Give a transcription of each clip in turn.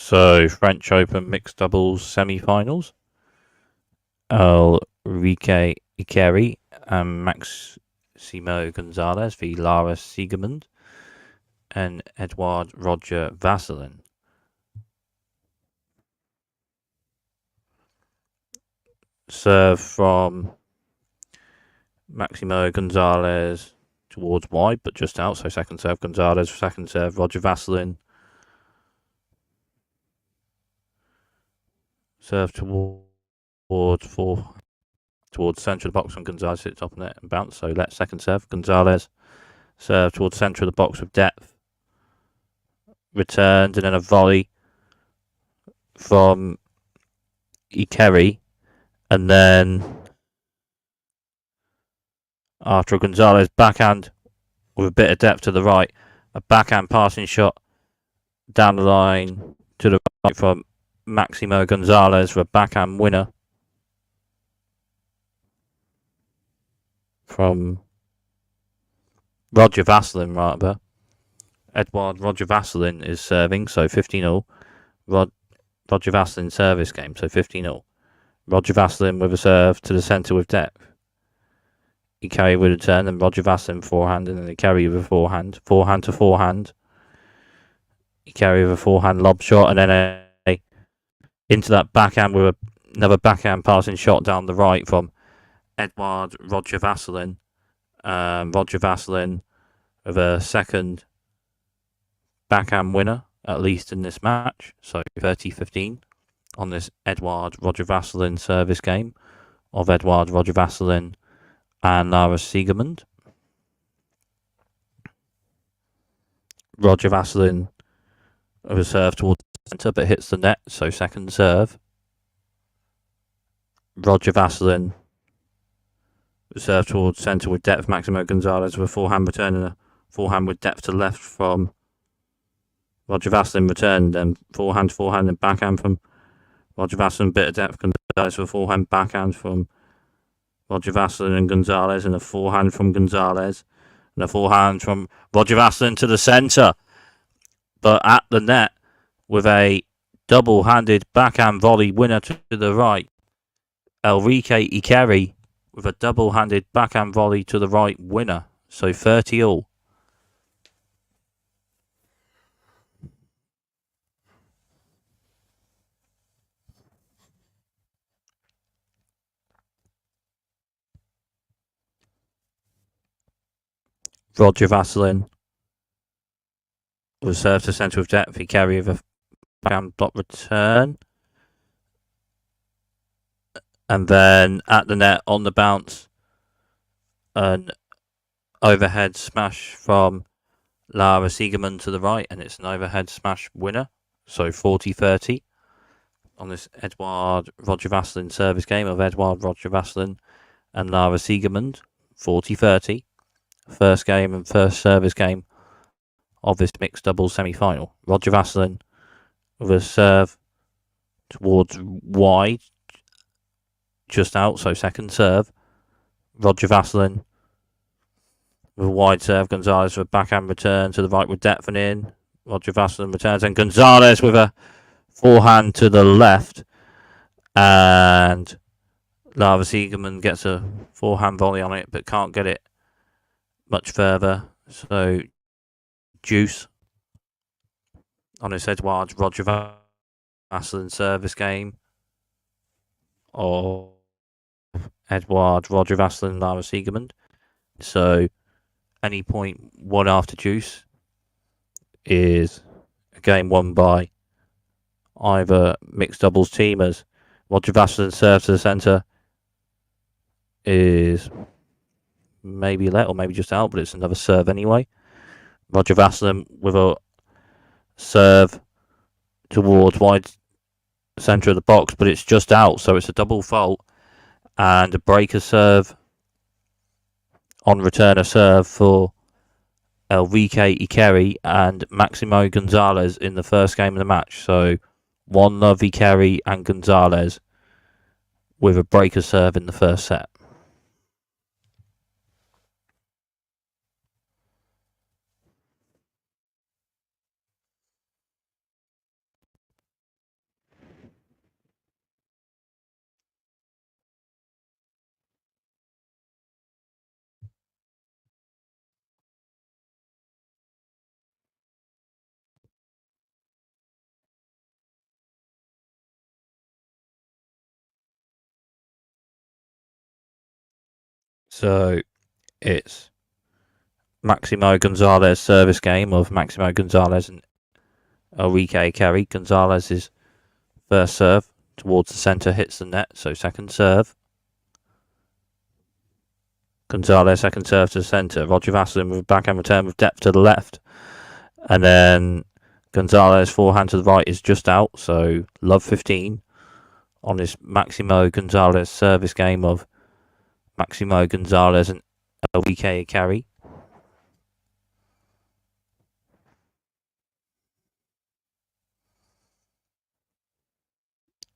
So, French Open mixed doubles semi-finals. Enrique Ikeri and Maximo Gonzalez v Lara Siegemund and Edouard Roger Vasselin. Serve from Maximo Gonzalez towards wide, but just out. So second serve Gonzalez, second serve Roger Vasselin. Serve towards centre of the box when Gonzalez hits top net and bounce. So let second serve Gonzalez. Serve towards centre of the box with depth. Returned and then a volley from Ikeri. And then after a Gonzalez backhand with a bit of depth to the right, a backhand passing shot down the line to the right from Maximo Gonzalez for a backhand winner from Roger Vasselin, rather. Edouard Roger Vasselin is serving, so 15-0. Roger Vasselin service game, so 15-0. Roger Vasselin with a serve to the centre with depth. Ikeri with a turn, and Roger Vasselin forehand, and then Ikeri with a forehand. Forehand to forehand. Ikeri with a forehand lob shot, and then into that backhand with another backhand passing shot down the right from Edouard Roger Vasselin. Roger Vasselin with a second backhand winner, at least in this match. So 30-15 on this Edouard Roger Vasselin service game of Edouard Roger Vasselin and Lara Siegemund. Roger Vasselin with a serve towards the centre but hits the net, so second serve. Roger Vasselin serve towards centre with depth. Maximo Gonzalez with a forehand return and a forehand with depth to left from Roger Vasselin returned, then forehand and backhand from Roger Vasselin, bit of depth. Gonzalez with a forehand backhand from Roger Vasselin and Gonzalez, and a forehand from Gonzalez, and a forehand from Roger Vasselin to the centre, but at the net with a double-handed backhand volley winner to the right. Enrique Ikeri with a double-handed backhand volley to the right winner, so 30-all. Roger Vasselin was served to centre of depth. Ikeri with a backhand block return. And then at the net on the bounce, an overhead smash from Lara Siegemund to the right, and it's an overhead smash winner. So 40-30 on this Edouard Roger Vasselin service game of Edouard Roger Vasselin and Lara Siegemund. 40-30. First game and first service game of this mixed doubles semi-final. Roger Vasselin with a serve towards wide, just out, so second serve. Roger Vasselin with a wide serve. Gonzalez with a backhand return to the right with depth and in. Roger Vasselin returns, and Gonzalez with a forehand to the left. And Lara Siegemund gets a forehand volley on it, but can't get it much further. So juice on this Edouard Roger Vasselin service game of Edouard Roger Vasselin and Lara Siegemund. So any point one after juice is a game won by either mixed doubles team, as Roger Vasselin serves to the centre is maybe let or maybe just out, but it's another serve anyway. Roger Vasselin with a serve towards wide centre of the box, but it's just out, so it's a double fault and a breaker serve on return of serve for Enrique Ikeri and Maximo Gonzalez in the first game of the match. So 1-0 Ikeri and Gonzalez with a breaker serve in the first set. So it's Maximo Gonzalez service game of Maximo Gonzalez and Enrique Carey. Gonzalez's first serve towards the centre hits the net, so second serve. Gonzalez second serve to the centre. Roger Vasselin with a backhand return with depth to the left. And then Gonzalez forehand to the right is just out, so love 15 on this Maximo Gonzalez service game of Maximo Gonzalez and Enrique Carey.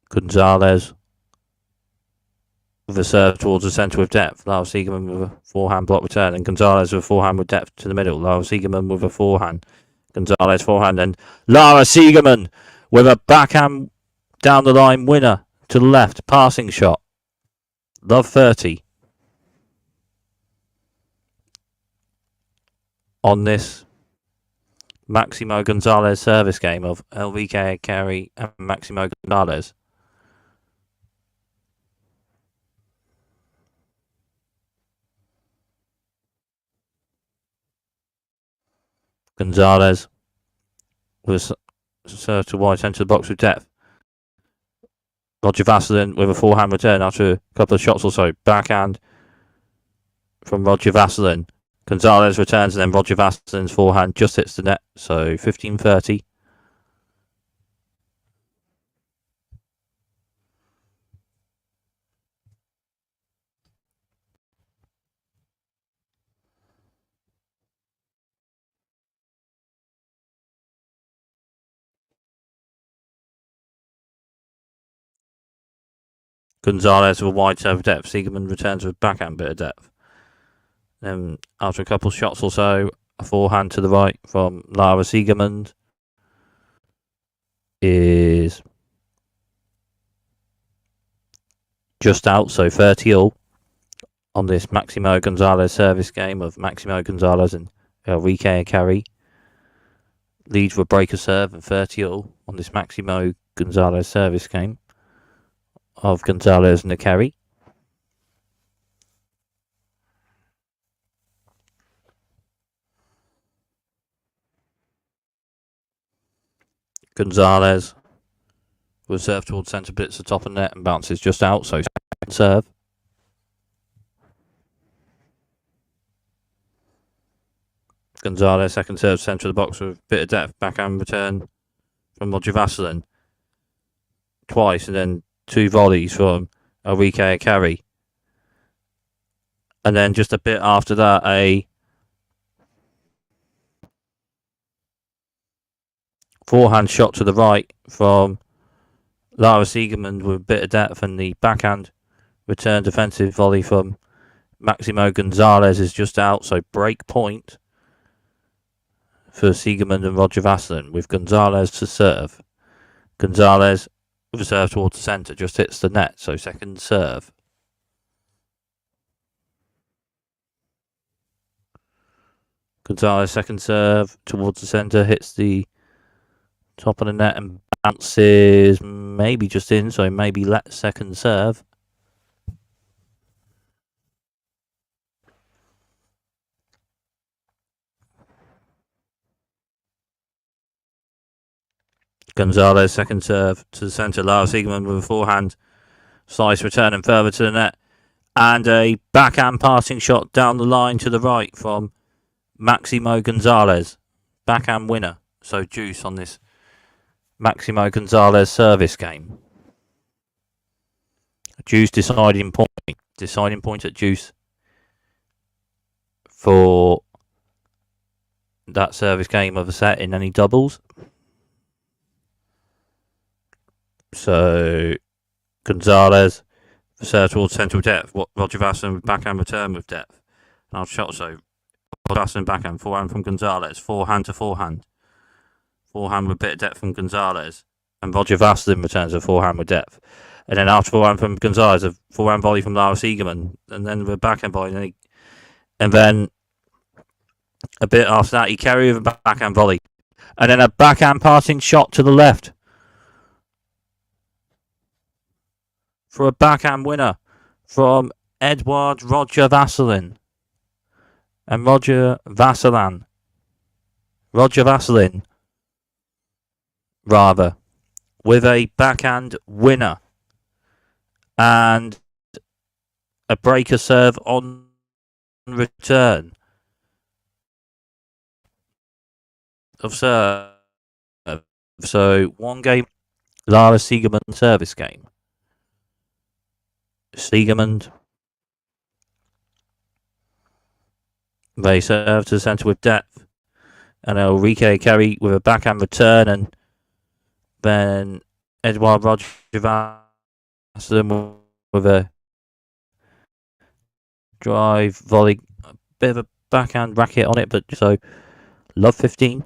Gonzalez with a serve towards the centre with depth. Lars Siegerman with a forehand block return, and Gonzalez with a forehand with depth to the middle. Lars Siegerman with a forehand. Gonzalez forehand, and Lara Siegerman with a backhand down the line winner to the left, passing shot. Love 30 on this Maximo Gonzalez service game of Enrique Carey and Maximo Gonzalez. Gonzalez with a serve to wide centre of the box with depth. Roger Vasselin with a forehand return after a couple of shots or so. Backhand from Roger Vasselin. Gonzalez returns and then Roger Vasselin's forehand just hits the net. So 15-30. Gonzalez with a wide serve of depth. Siegerman returns with backhand bit of depth. Then after a couple of shots or so, a forehand to the right from Lara Siegerman is just out, so 30 all on this Maximo Gonzalez service game of Maximo Gonzalez and Enrique Carey. Leads with a breaker serve and 30 all on this Maximo Gonzalez service game of Gonzalez and Carey. Gonzalez will serve towards centre bits the top of the net and bounces just out, so second serve. Gonzalez second serve centre of the box with a bit of depth, backhand return from Roger Vasselin twice, and then two volleys from Enrique Carey. And then just a bit after that, a forehand shot to the right from Lara Siegerman with a bit of depth, and the backhand return defensive volley from Maximo Gonzalez is just out, so break point for Siegerman and Roger Vasselin with Gonzalez to serve. Gonzalez with a serve towards the centre just hits the net, so second serve. Gonzalez second serve towards the centre hits the top of the net and bounces maybe just in, so maybe let second serve. Gonzalez second serve to the centre. Lars Siegerman with a forehand slice return and further to the net, and a backhand passing shot down the line to the right from Maximo Gonzalez. Backhand winner. So deuce on this Maximo Gonzalez service game. Deuce deciding point. Deciding point at deuce for that service game of a set in any doubles. So Gonzalez serve towards central depth. Roger Vasselin with backhand return with depth. And I'll shot so Roger Vasselin backhand, forehand from Gonzalez, forehand to forehand. Forehand with a bit of depth from Gonzalez. And Roger Vasselin returns a forehand with depth. And then after forehand from Gonzalez, a forehand volley from Lara Siegerman. And then with a backhand volley. And then a bit after that, he carried with a backhand volley. And then a backhand passing shot to the left for a backhand winner from Edward Roger Vasselin and Roger Vasselin, rather, with a backhand winner and a breaker serve on return of serve. So one game, Lara Siegemund service game. Siegemund, they serve to the centre with depth, and Ulrike carry with a backhand return, and then Edouard Roger Vasselin with a drive volley, a bit of a backhand racket on it, but so love 15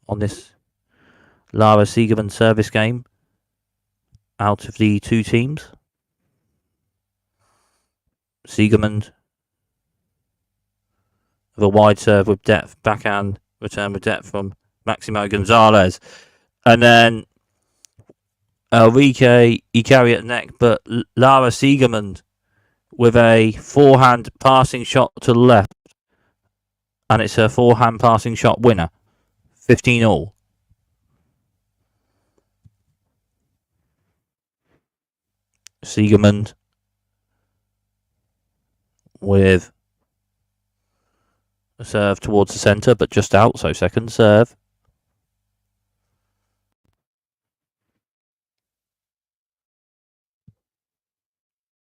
on this Lara Siegemund service game out of the two teams. Siegemund with a wide serve with depth, backhand return with depth from Maximo Gonzalez, and then Ulrike Ikari at neck, but Lara Siegemund with a forehand passing shot to the left, and it's a forehand passing shot winner, 15 all. Siegemund with a serve towards the centre, but just out, so second serve.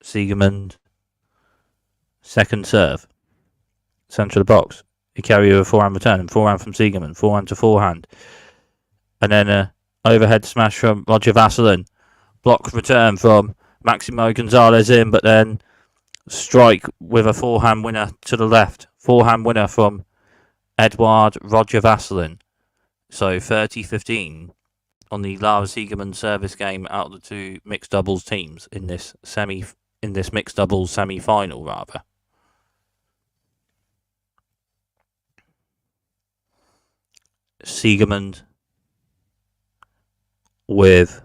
Siegemund, second serve. Centre of the box. Ikari with a forehand return, and forehand from Siegemund, forehand to forehand. And then a overhead smash from Roger Vasselin. Block return from Maximo Gonzalez in, but then strike with a forehand winner to the left. Forehand winner from Edouard Roger Vasselin. So 30-15 on the Lara Siegemund service game out of the two mixed doubles teams in this mixed doubles semi-final rather. Siegemund with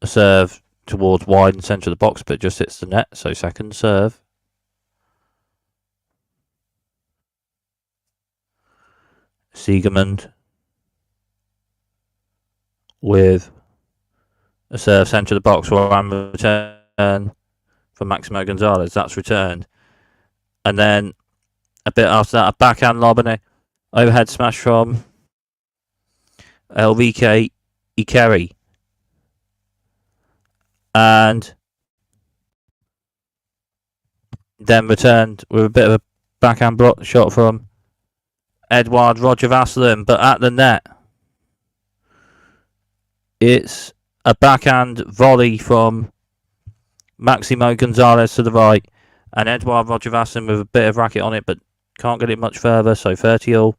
a serve towards wide and centre of the box, but just hits the net, so second serve. Siegemund with a serve centre of the box, forehand return from Maximo Gonzalez, that's returned. And then a bit after that, a backhand lob and a overhead smash from Ulrike Ikari. And then returned with a bit of a backhand block shot from Edouard Roger Vasselin, but at the net, it's a backhand volley from Maximo Gonzalez to the right, and Edouard Roger Vasselin with a bit of racket on it, but can't get it much further, so 30 all.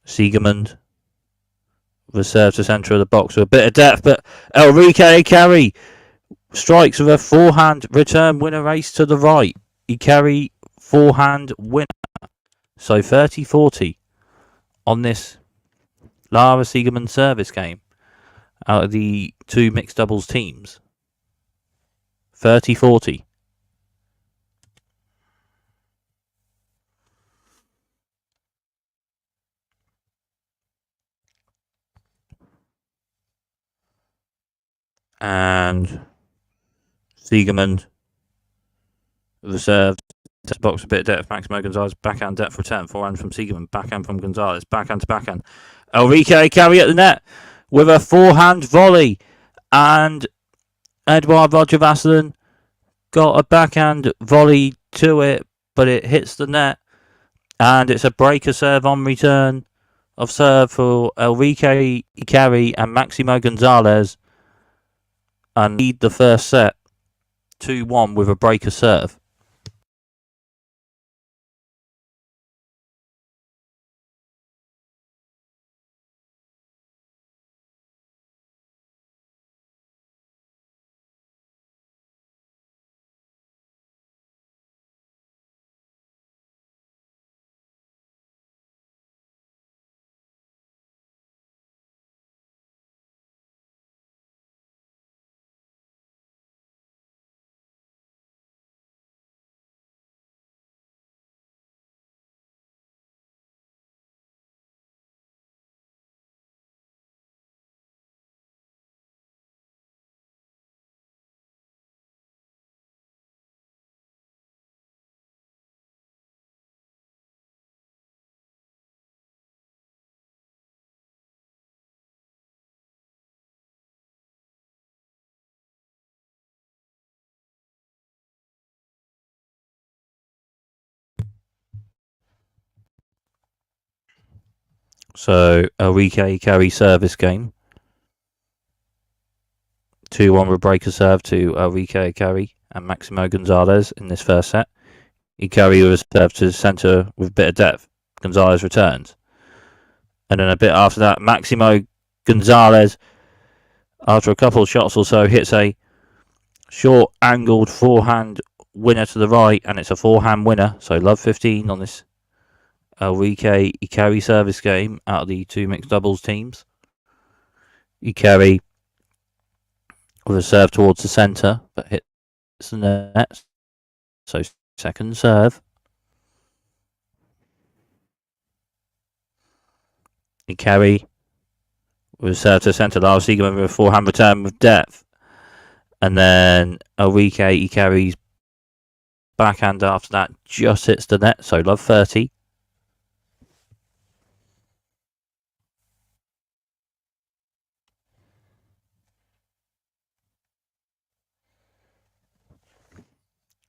Siegemund with serve to centre of the box with a bit of depth, but Ulrike Ikari strikes with a forehand return winner ace to the right. Ikari forehand winner. So 30-40 on this Lara Siegemund service game out of the two mixed doubles teams. 30-40. And Siegemund reserved box a bit of depth. Maximo Gonzalez backhand depth return. Forehand from Siegemund. Backhand from Gonzalez. Backhand to backhand. Ulrike Ikari at the net with a forehand volley. And Edouard Roger Vasselin got a backhand volley to it, but it hits the net. And it's a breaker serve on return of serve for Ulrike Ikari and Maximo Gonzalez. And lead the first set 2-1 with a breaker serve. So Enrique Carey service game. 2-1 with breaker serve to Enrique Carey and Maximo Gonzalez in this first set. Ikari was served to the centre with a bit of depth. Gonzalez returns. And then a bit after that, Maximo Gonzalez, after a couple of shots or so, hits a short angled forehand winner to the right, and it's a forehand winner. So love 15 on this Enrique Ikari service game out of the two mixed doubles teams. Ikari with a serve towards the centre, but hits the net. So second serve. Ikari with a serve to the centre. Lars Siegerman with a forehand return with depth. And then Enrique Ikari's backhand after that just hits the net. So love 30.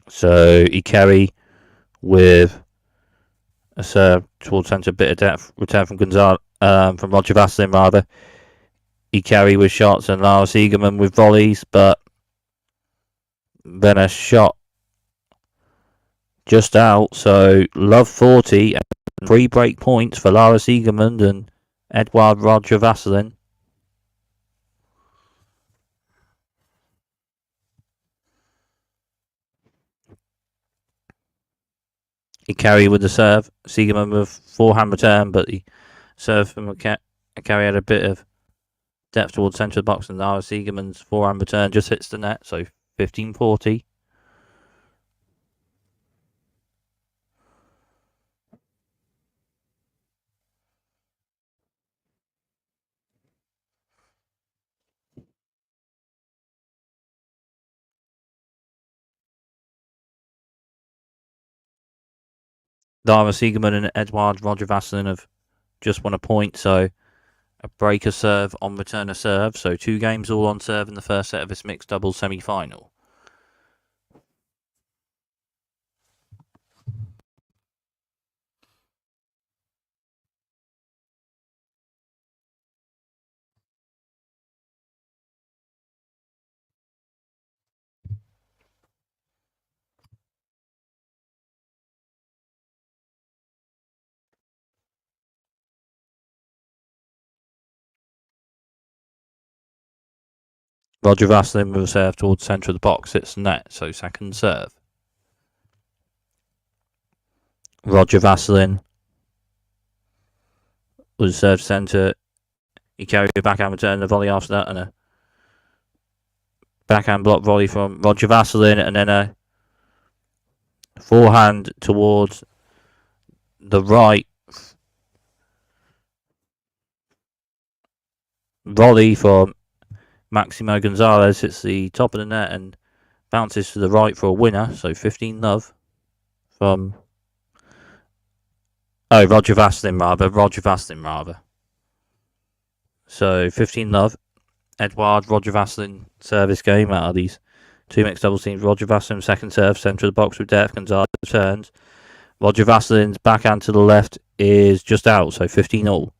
So Ikari with a serve towards centre, bit of depth, return from from Roger Vasselin rather. Ikari with shots and Lars Siegerman with volleys, but then a shot just out. So love 40 and 3 break points for Lara Siegerman and Edouard Roger Vasselin. Ikari with the serve. Siegerman with forehand return, but the serve from Ikari had a bit of depth towards centre of the box, and Lara Siegerman's forehand return just hits the net. So 15-40. Lara Siegerman and Edouard Roger Vasselin have just won a point, so a breaker serve on return of serve. So 2 games all on serve in the first set of this mixed doubles semi-final. Roger Vasselin with a serve towards the centre of the box, hits the net, so second serve. Roger Vasselin was served centre. He carried a backhand return, the volley after that, and a backhand block volley from Roger Vasselin, and then a forehand towards the right volley from Maximo Gonzalez. Hits the top of the net and bounces to the right for a winner. So 15 love from Roger Vasselin rather. So 15 love. Edouard Roger Vasselin service game out of these two mixed doubles teams. Roger Vasselin second serve, centre of the box with depth. Gonzalez returns. Roger Vasselin's backhand to the left is just out, so 15 all.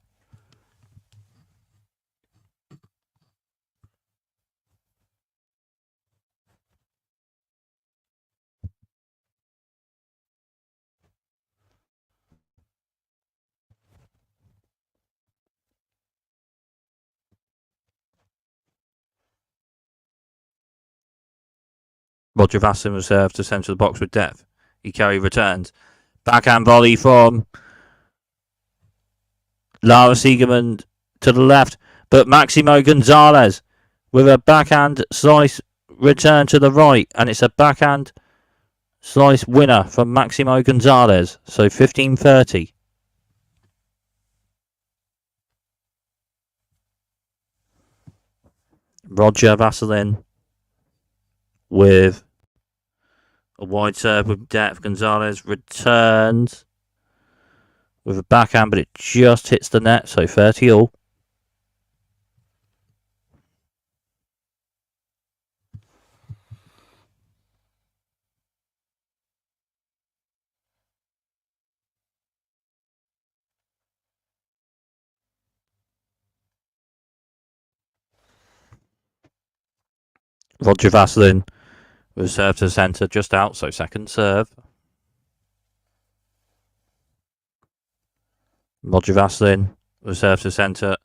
Roger Vasselin was served to centre of the box with depth. Ikari returns. Backhand volley from Lara Siegerman to the left, but Maximo Gonzalez with a backhand slice return to the right, and it's a backhand slice winner from Maximo Gonzalez. So 15-30. Roger Vasselin with a wide serve with depth. Gonzalez returns with a backhand, but it just hits the net, so 30 all. Roger Vaslin with serve to the centre, just out, so second serve. Roger Vaslin with serve to the centre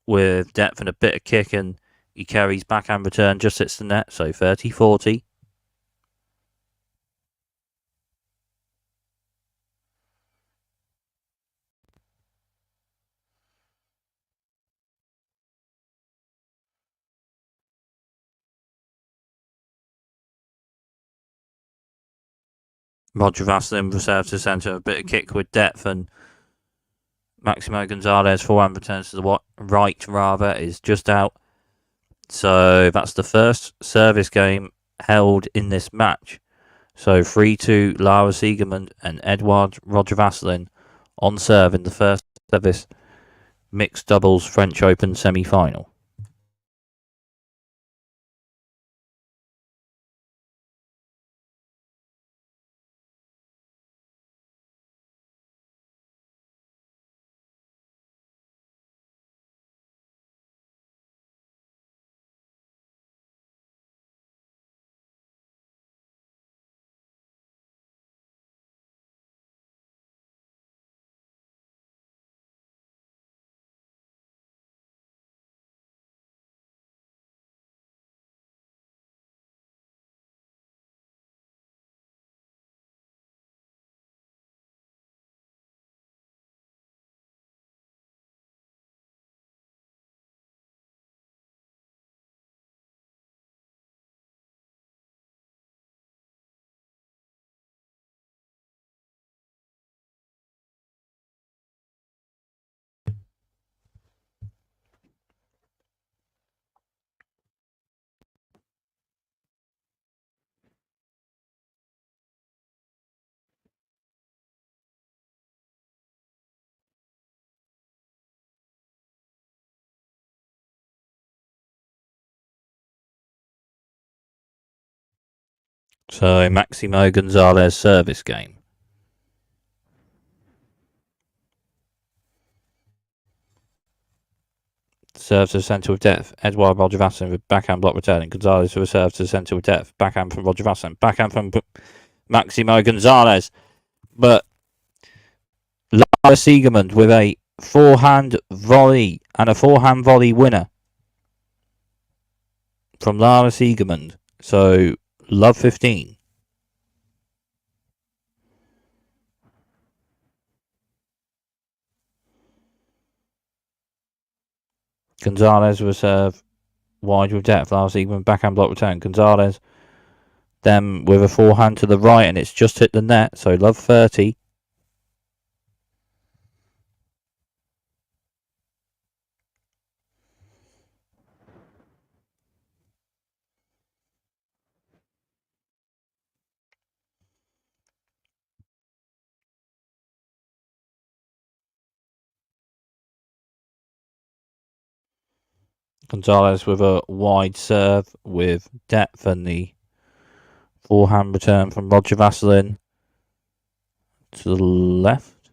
with depth and a bit of kick, and he carries backhand return, just hits the net, so 30-40. Roger Vaslin with serve to the centre, a bit of kick with depth, and Maximo Gonzalez forehand returns to the right, rather, is just out. So that's the first service game held in this match. So 3-2 Lara Siegemund and Edouard Roger Vaslin on serve in the first service mixed doubles French Open semi-final. So Maximo Gonzalez service game. Serve to the centre with depth. Edouard Roger Vaslin with backhand block returning. Gonzalez with a serve to the centre with depth. Backhand from Roger Vaslin. Backhand from Maximo Gonzalez. But Lara Siegemund with a forehand volley and a forehand volley winner from Lara Siegemund. So love 15. Gonzalez with a serve wide with depth. Lara Siegemund backhand block return. Gonzalez then with a forehand to the right, and it's just hit the net. So love 30. Gonzalez with a wide serve with depth and the forehand return from Roger Vaslin to the left.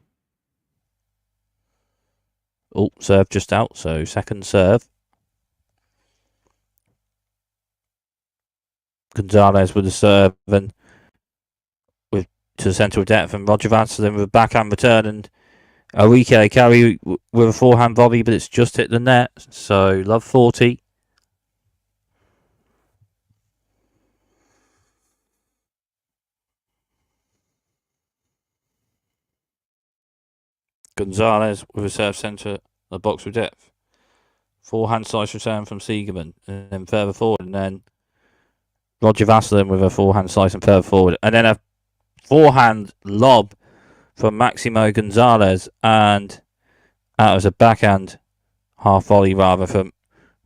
Oh, serve just out, so second serve. Gonzalez with a serve and with to the centre of depth, and Roger Vaslin with a backhand return, and Enrique carry with a forehand volley, but it's just hit the net. So love 40. Gonzalez with a serve centre the box with depth. Forehand slice return from Siegemund, and then further forward, and then Roger Vaslin with a forehand slice and further forward, and then a forehand lob from Maximo Gonzalez, and that was a backhand half volley rather from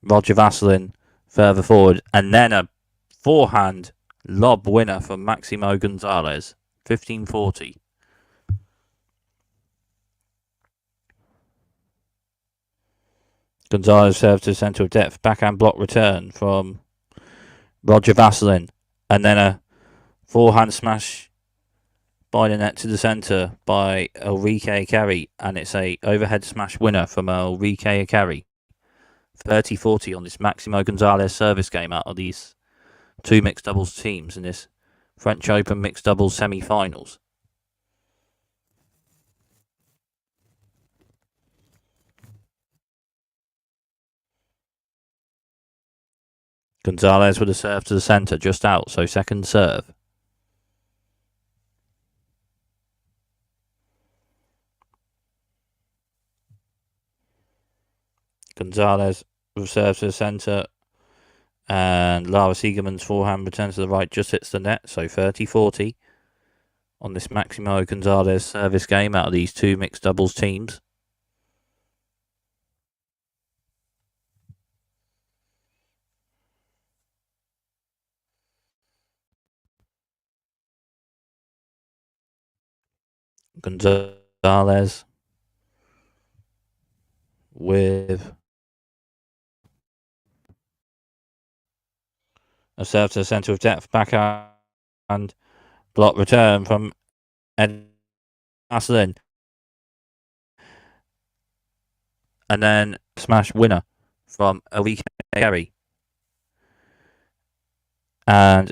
Roger Vaslin further forward, and then a forehand lob winner from Maximo Gonzalez, 15-40. Gonzalez serves to the centre of depth, backhand block return from Roger Vaslin, and then a forehand smash by the net to the centre by Enrique Carey, and it's a overhead smash winner from Enrique Carey, 30-40 on this Maximo Gonzalez service game out of these two mixed doubles teams in this French Open mixed doubles semi-finals. Gonzalez with a serve to the centre, just out, so second serve. Gonzalez with a serve to the centre, and Lara Siegemund's forehand return to the right just hits the net, so 30-40 on this Maximo Gonzalez service game out of these two mixed doubles teams. Gonzalez with a serve to the centre of depth, backhand block return from Ed Vasilin. And then smash winner from Enrique Kerry. And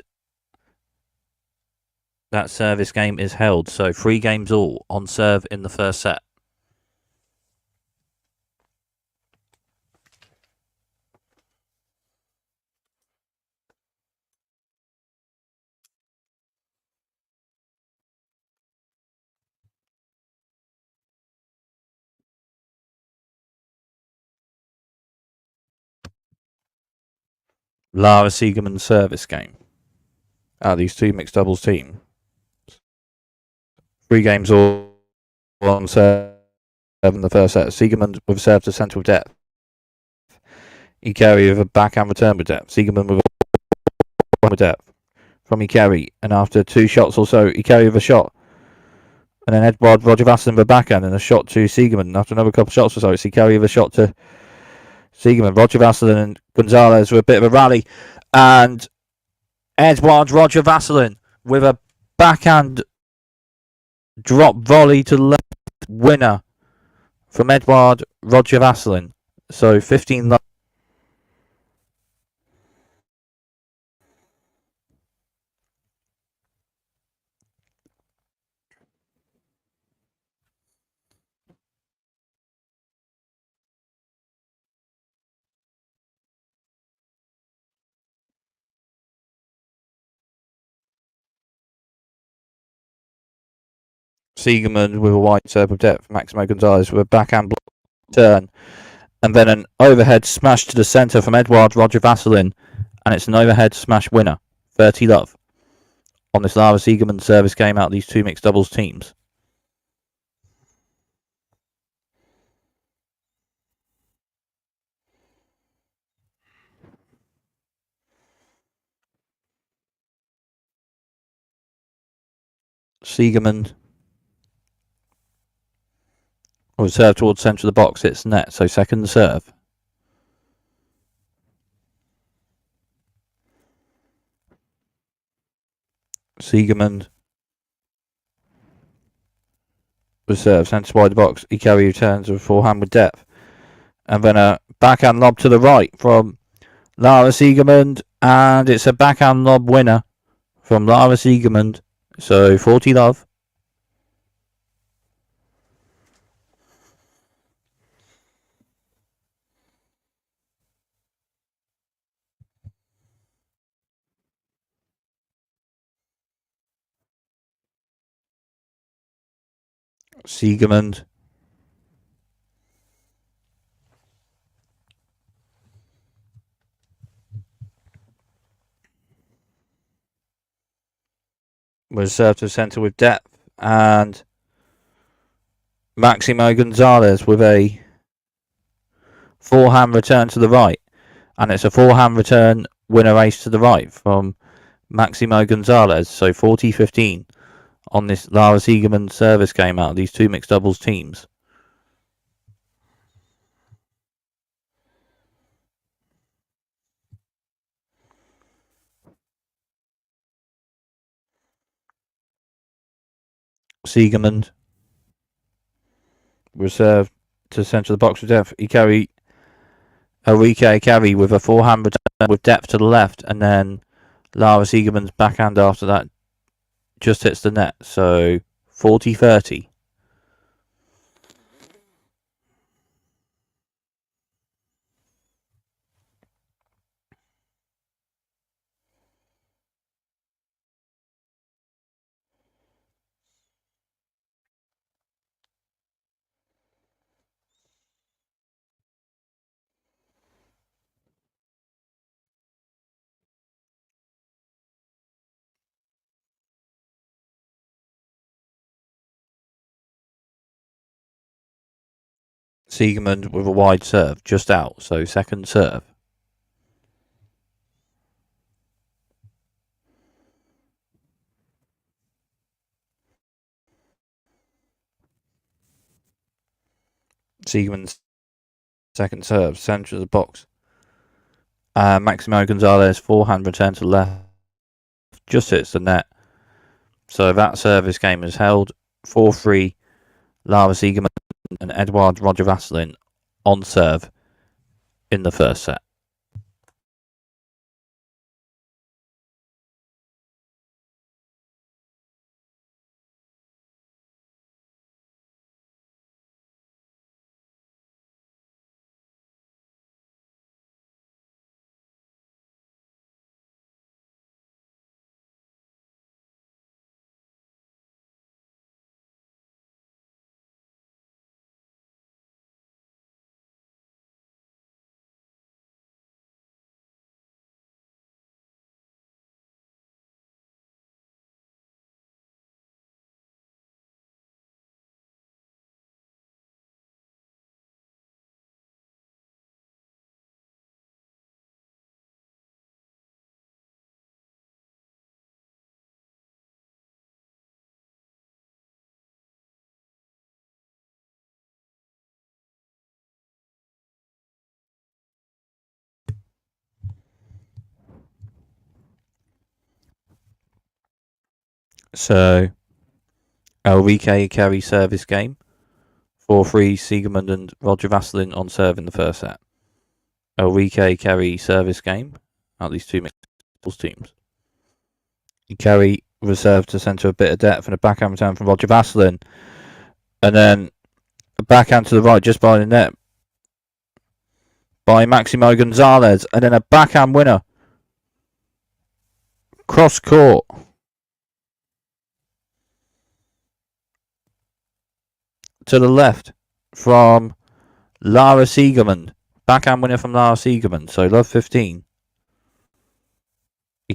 that service game is held. So 3 games all on serve in the first set. Lara Siegemund service game. Out of these two mixed doubles teams. 3 games all on serve in the first set. Siegemund with a serve to centre with depth. Ikari with a backhand return with depth. Siegemund with a depth from Ikari. And after 2 shots or so, Ikari with a shot. And then Edouard Roger Vasilin with a backhand and a shot to Siegemund. After another couple of shots or so, it's Ikari with a shot to Siegemund. Roger Vasilin and Gonzalez with a bit of a rally. And Edouard Roger Vasilin with a backhand drop volley to left, winner from Edouard Roger Vasilin. So 15 love. Siegemund with a wide serve of depth. Maximo Gonzalez with a backhand block turn. And then an overhead smash to the centre from Edouard Roger Vasilin. And it's an overhead smash winner. 30 love on this Lara Siegemund service game out of these two mixed doubles teams. Siegemund with a serve towards the centre of the box. It's net, so second serve. Siegemund with serve, centre wide the box. Ikari returns with forehand with depth. And then a backhand lob to the right from Lara Siegemund. And it's a backhand lob winner from Lara Siegemund. So 40 love. Siegemund was served to the centre with depth, and Maximo Gonzalez with a forehand return to the right, and it's a forehand return winner ace to the right from Maximo Gonzalez. So 40-15 on this Lara Siegemund service game out of these two mixed doubles teams. Siegemund reserved to the centre of the box with depth. Ikari Enrique Carey with a forehand return with depth to the left, and then Lara Siegemund's backhand after that just hits the net. So 40-30. Siegemund with a wide serve, just out, so second serve. Siegemund's second serve, centre of the box. Maximo Gonzalez forehand return to the left, just hits the net. So that service game is held 4-3. Lara Siegemund and Edouard Roger Vasselin on serve in the first set. So Enrique Carey service game. 4-3 Siegemund and Roger Vasselin on serve in the first set. Enrique Carey service game at these two mixed doubles teams. Carey reserved to centre a bit of depth and a backhand return from Roger Vasselin. And then a backhand to the right just by the net by Maximo Gonzalez. And then a backhand winner. Cross court. To the left from Lara Siegemund. Backhand winner from Lara Siegemund. So love 15.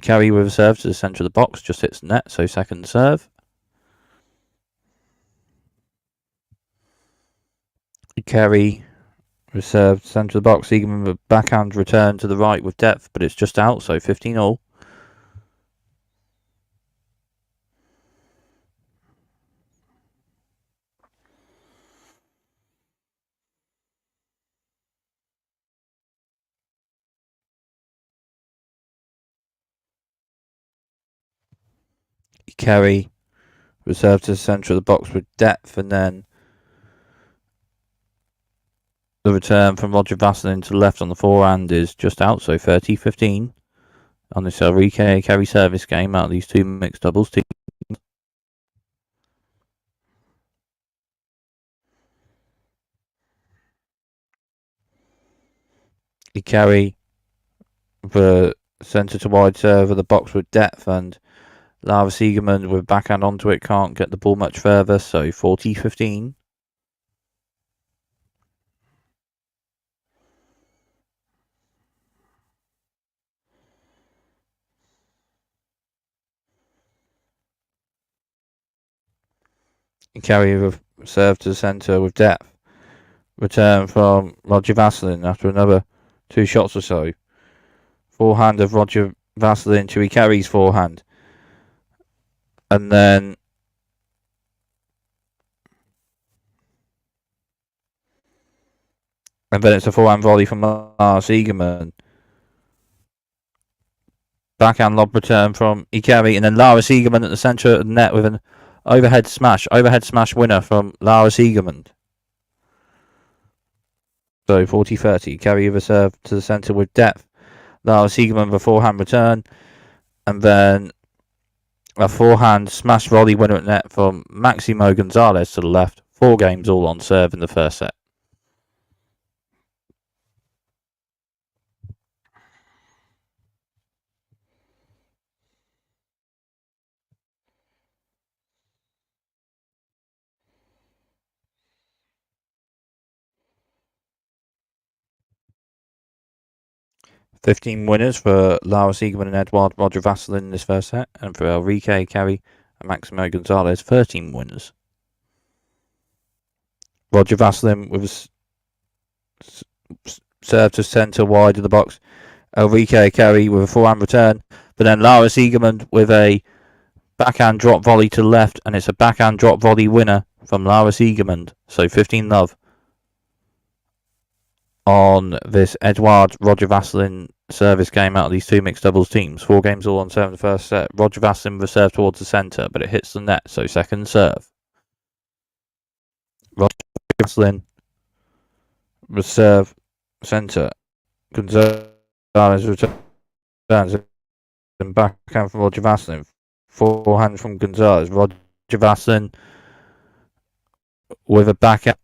Carey with a serve to the centre of the box. Just hits the net. So second serve. Carey reserved centre of the box. Siegemund with a backhand return to the right with depth. But it's just out. So 15 all. Carey reserved to the centre of the box with depth, and then the return from Roger Vasselin to the left on the forehand is just out, so 30-15 on this Enrique Carey service game out of these two mixed doubles teams. Carey the centre to wide serve of the box with depth, and Lara Siegemund with backhand onto it can't get the ball much further, so 40-15. Carey with serve to the centre with depth. Return from Roger Vasselin after another 2 shots or so. Forehand of Roger Vasselin to Carey's forehand. And then it's a forehand volley from Lara Siegemund. Backhand lob return from Carey, and then Lara Siegemund at the centre of the net with an overhead smash winner from Lara Siegemund. So 40-30. Carry over serve to the centre with depth. Lara Siegerman with a forehand return. And then a forehand smash volley winner at net from Maximo Gonzalez to the left. 4 games all on serve in the first set. $15 winners for Lara Siegerman and Eduard Roger Vasselin in this first set, and for Enrique Carey and Maximo Gonzalez, 13 winners. Roger Vasselin with a serve to centre wide of the box. Enrique Carey with a forehand return, but then Lara Siegerman with a backhand drop volley to the left, and it's a backhand drop volley winner from Lara Siegerman. So 15-love on this Eduard Roger Vasselin service game out of these two mixed doubles teams. 4 games all on serve in the first set. Roger Vasselin with a serve towards the centre, but it hits the net, so second serve. Roger Vasselin with serve centre. Gonzalez returns and backhand from Roger Vasselin. Forehand from Gonzalez. Roger Vasselin with a backhand.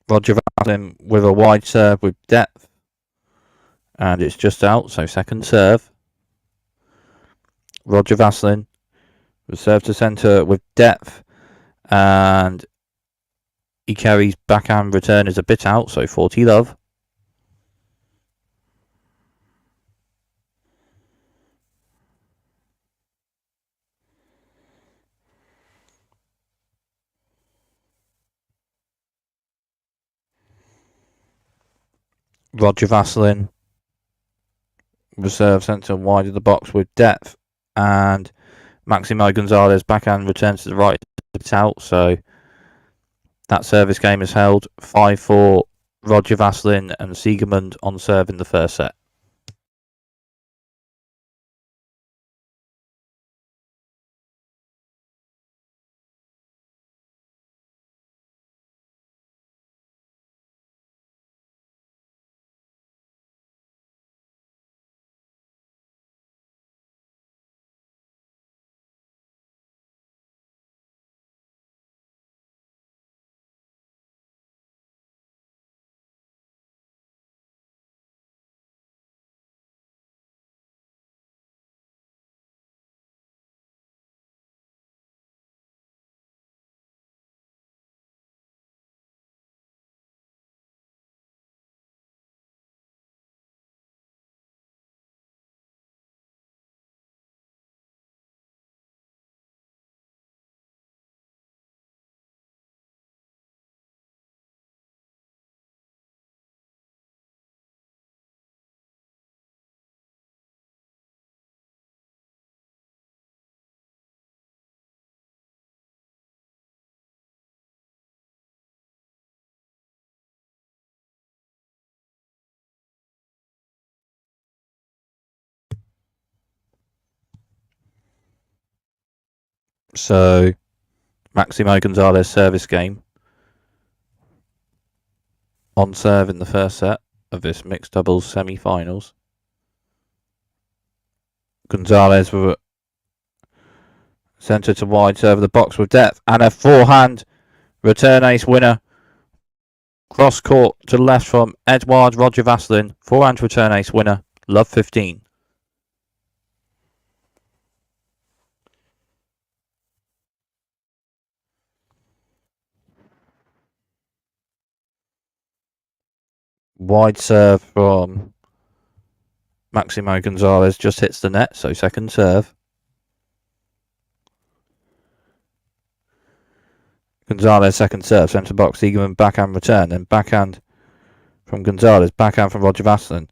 Roger Vasselin with a wide serve with depth. And it's just out, so second serve. Roger Vasselin with serve to centre with depth. And he carries backhand return is a bit out, so 40-love. Roger Vasselin reserve centre wide of the box with depth, and Maximo Gonzalez backhand returns to the right, it's out, so that service game is held 5-4 Roger Vasselin and Siegerman on serve in the first set. So Maximo Gonzalez service game on serve in the first set of this mixed doubles semi-finals. Gonzalez with a centre to wide serve of the box with depth, and a forehand return ace winner. Cross court to the left from Eduard Roger Vasselin. Forehand return ace winner. Love 15. Wide serve from Maximo Gonzalez just hits the net, so second serve. Gonzalez second serve, centre box, Siegerman backhand return, then backhand from Gonzalez, backhand from Roger Vasselin.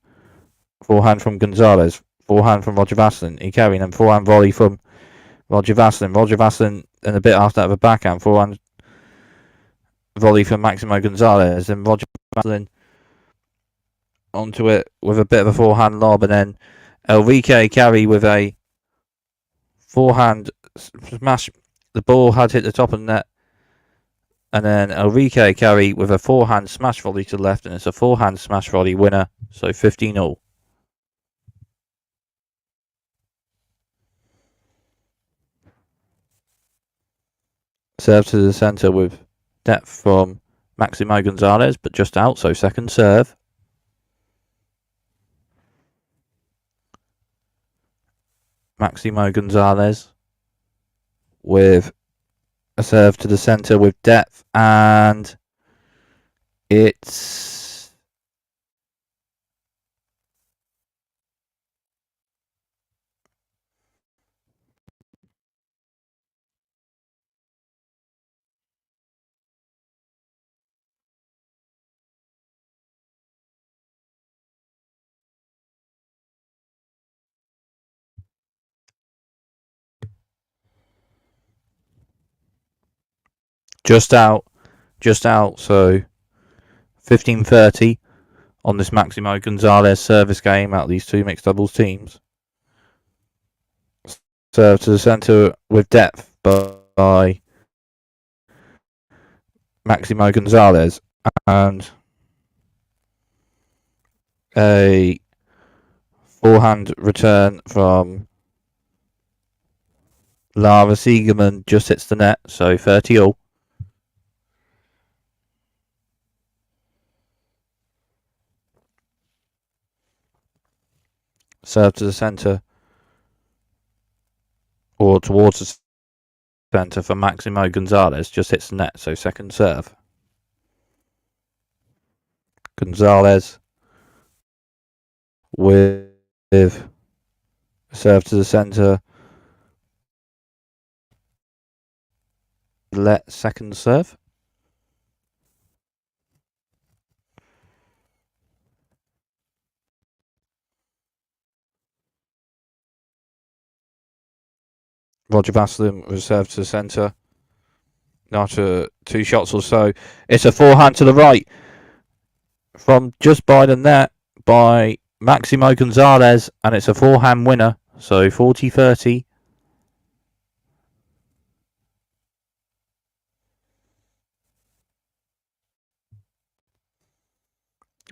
Forehand from Gonzalez, forehand from Roger Vasselin. He carrying and forehand volley from Roger Vasselin. Roger Vasselin, and a bit after that of a backhand, forehand volley from Maximo Gonzalez, and Roger Vaslin onto it with a bit of a forehand lob, and then Enrique Carey with a forehand smash. The ball had hit the top of the net, and then Enrique Carey with a forehand smash volley to the left, and it's a forehand smash volley winner, so 15-all. Serve to the centre with depth from Maximo Gonzalez, but just out, so second serve. Maximo Gonzalez with a serve to the centre with depth, and it's just out, so 15-30 on this Maximo Gonzalez service game out of these two mixed doubles teams. Serve to the centre with depth by Maximo Gonzalez, and a forehand return from Lara Siegerman just hits the net, so 30-all. Serve to the centre, or towards the centre for Maximo Gonzalez, just hits the net, so second serve. Gonzalez with a serve to the centre, let second serve. Roger Vaslin with a serve to the centre. After 2 shots or so, it's a forehand to the right from just by the net by Maximo Gonzalez, and it's a forehand winner, so 40-30.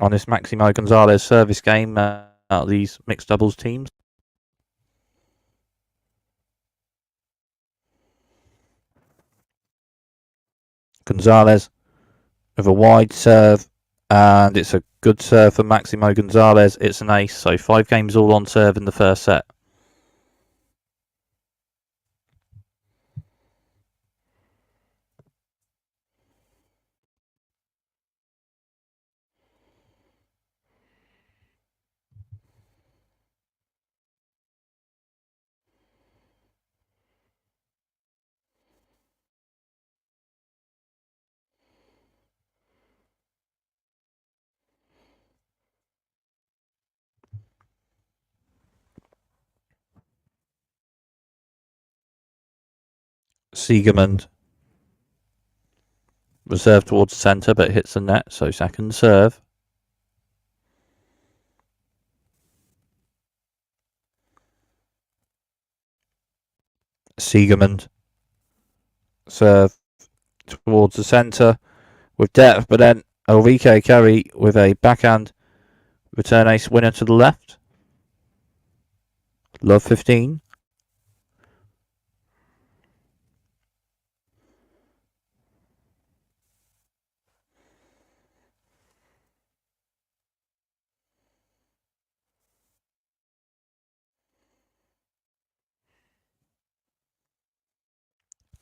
On this Maximo Gonzalez service game out of these mixed doubles teams. Gonzalez with a wide serve, and it's a good serve for Maximo Gonzalez. It's an ace, so 5 games all on serve in the first set. Siegerman reserve towards the centre, but hits the net, so second serve. Siegerman serve towards the centre with depth, but then Enrique Carey with a backhand return ace winner to the left. Love 15.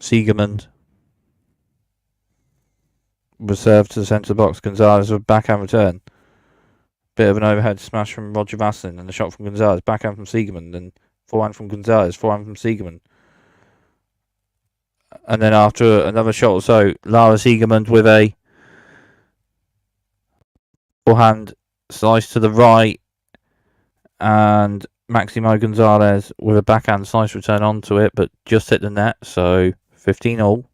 Siegerman reserve to the centre of the box. Gonzalez with backhand return. Bit of an overhead smash from Roger Vaslin, and the shot from Gonzalez. Backhand from Siegerman, then forehand from Gonzalez. Forehand from Siegerman. And then after another shot or so, Lara Siegerman with a forehand slice to the right, and Maximo Gonzalez with a backhand slice return onto it, but just hit the net, so 15-all.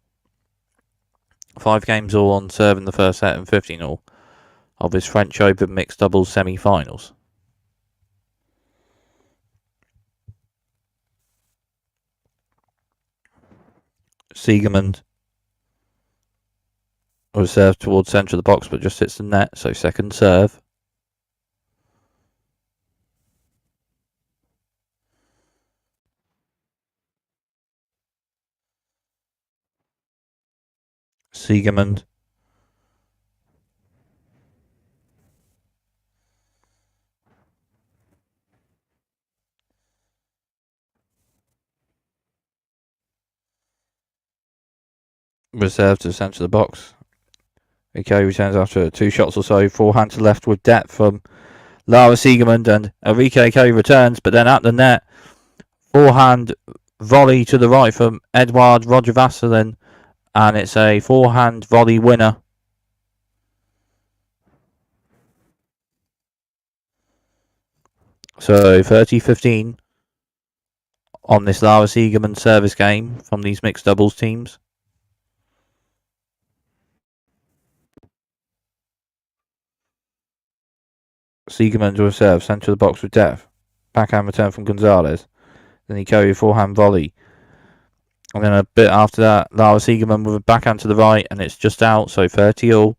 5 games all on serve in the first set and 15-all. of his French Open mixed doubles semi-finals. Siegemund was served towards centre of the box, but just hits the net, so second serve. Siegemund reserved to the centre of the box. Hikaru returns after 2 shots or so. Forehand to left with depth from Lara Siegemund, and Enrique Hikaru returns, but then at the net, forehand volley to the right from Edouard Roger-Vasselin, and it's a forehand volley winner. So 30-15 on this Lara Siegemund service game from these mixed doubles teams. Siegemund will serve centre of the box with depth. Backhand return from Gonzalez. Then he carried a forehand volley. And then a bit after that, Lara Siegemund with a backhand to the right, and it's just out, so 30-all.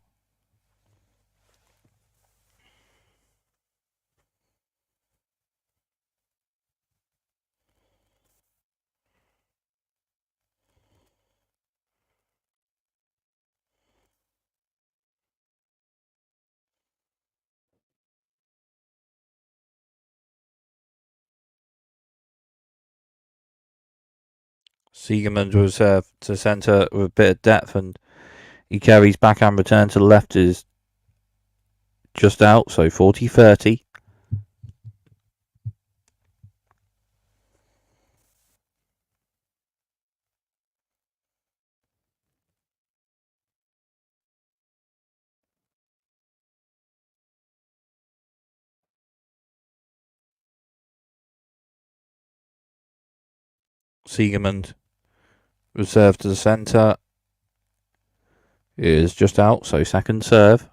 Siegemund will serve to centre with a bit of depth, and he carries backhand return to the left is just out, so 40-30. Siegemund reserve to the centre is just out, so second serve.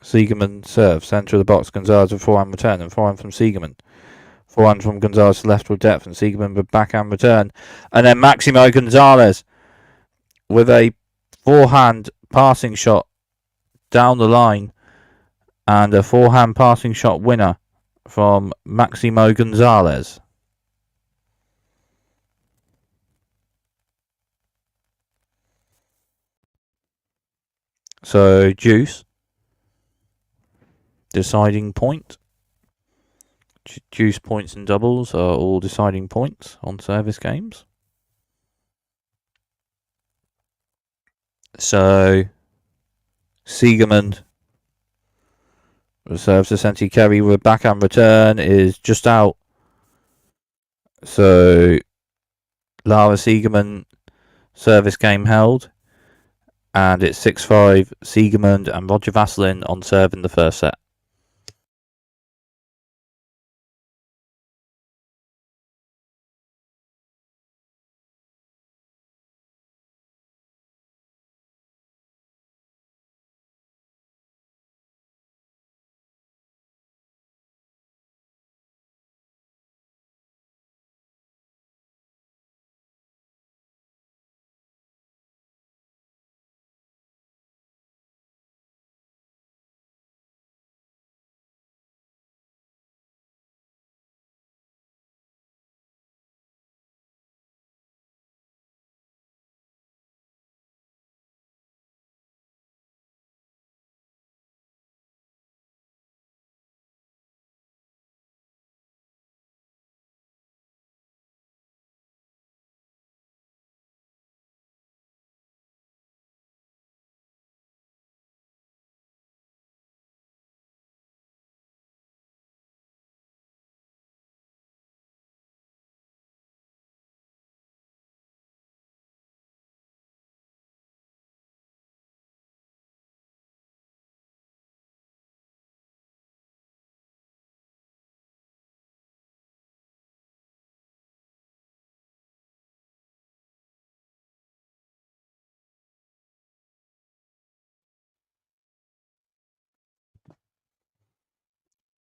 Siegemund serve, centre of the box, Gonzalez with forehand return, and forehand from Siegemund. Forehand from Gonzalez to left with depth, and Siegemund with backhand return. And then Maximo Gonzalez with a forehand passing shot down the line, and a forehand passing shot winner from Maximo Gonzalez. So deuce, deciding point. Deuce points and doubles are all deciding points on service games. So Siegemund reserves to centre carry with backhand return is just out. So Lara Siegemund service game held, and it's 6-5 Siegemund and Roger-Vasselin on serve in the first set.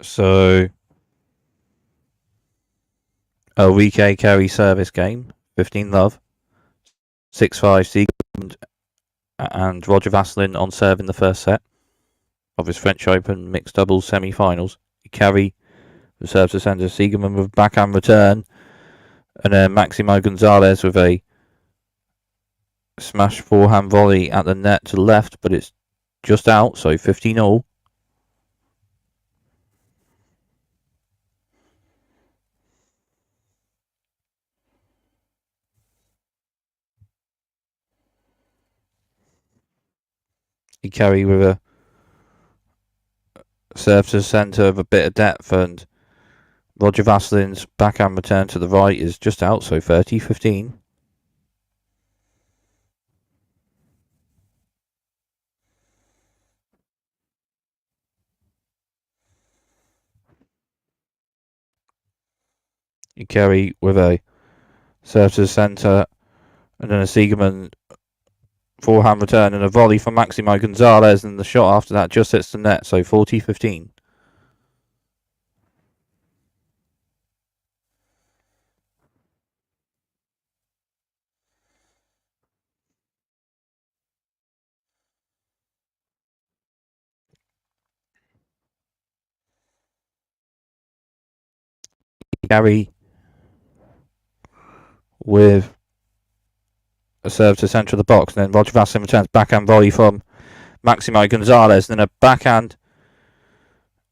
So a VK carry service game, 15 love, 6-5 Siegmund and Roger Vasselin on serve in the first set of his French Open mixed doubles semi-finals. He carry the serve to centre, Siegerman with backhand return, and then Maximo Gonzalez with a smash forehand volley at the net to the left, but it's just out, so 15 all. He carry with a serve to the centre of a bit of depth, and Roger Vasselin's backhand return to the right is just out, so 30-15. You carry with a serve to the centre, and then a Siegerman forehand return and a volley from Maximo Gonzalez, and the shot after that just hits the net, so 40-15. Carry with a serve to the centre of the box, and then Roger Vasselin returns backhand volley from Maximo Gonzalez, and then a backhand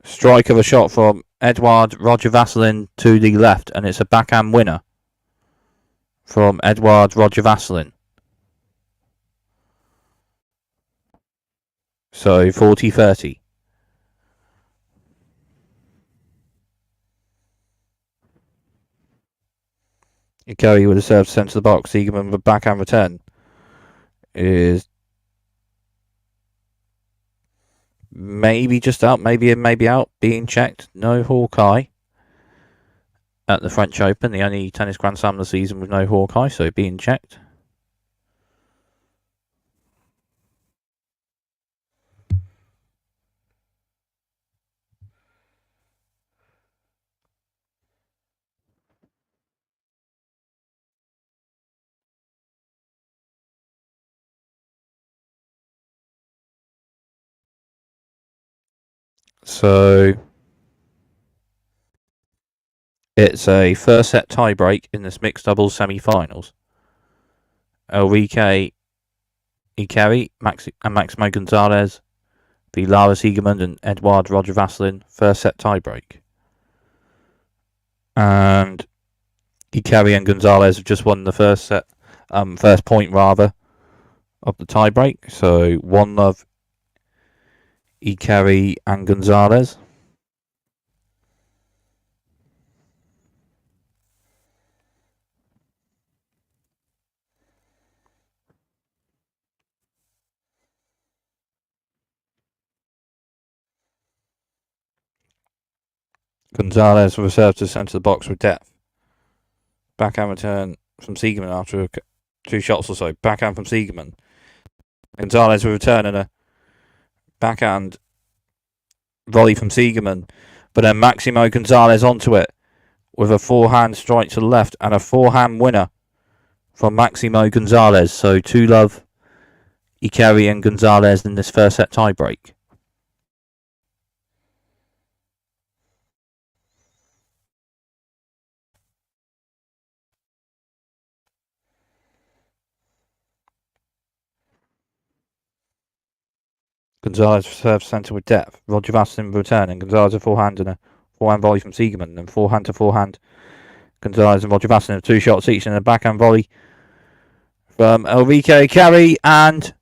strike of a shot from Edouard Roger Vasselin to the left, and it's a backhand winner from Edouard Roger Vasselin. So 40-30. Ikari with a serve to centre of the box. Siegerman with a backhand return is maybe just out, maybe in, maybe out. Being checked. No Hawkeye at the French Open. The only tennis Grand Slam of the season with no Hawkeye, so being checked. So it's a first set tie break in this mixed doubles semi-finals. Enrique Ikari and Maximo Gonzalez v Lara Siegemund and Edouard Roger Vasselin, first set tie break. And Ikari and Gonzalez have just won the first set, first point rather, of the tie break. So 1-love Ikari and Gonzalez. Gonzalez with a serve to the centre of the box with depth. Backhand return from Siegerman after 2 shots or so. Backhand from Siegerman. Gonzalez with a return and a backhand volley from Siegerman. But then Maximo Gonzalez onto it with a forehand strike to the left and a forehand winner from Maximo Gonzalez. So 2-love Ikari and Gonzalez in this first set tie break. Gonzalez serves centre with depth. Roger Vasselin return and Gonzalez a forehand and a forehand volley from Siegerman. And forehand to forehand. Gonzalez and Roger Vasselin have 2 shots each and a backhand volley from Enrique Ikari, and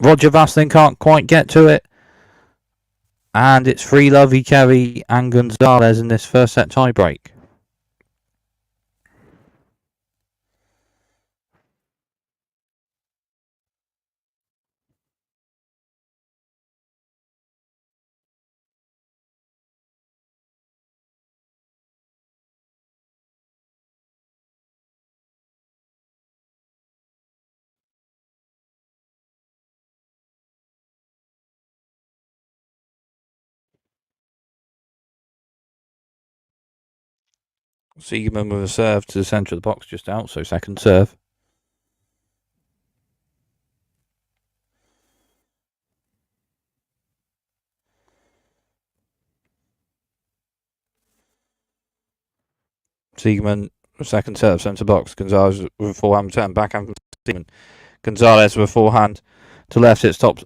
Roger Vasselin can't quite get to it. And it's 3-love Ikari and Gonzalez in this first set tie break. Siegerman with a serve to the centre of the box, just out, so second serve. Siegerman, second serve, centre box. Gonzalez with a forehand return, backhand from Siegerman. Gonzalez with a forehand to left, hits top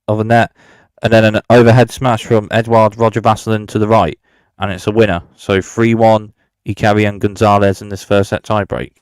of the net, and then an overhead smash from Edouard Roger Vasselin to the right, and it's a winner. So 3-1, Ikari and Gonzalez in this first set tiebreak.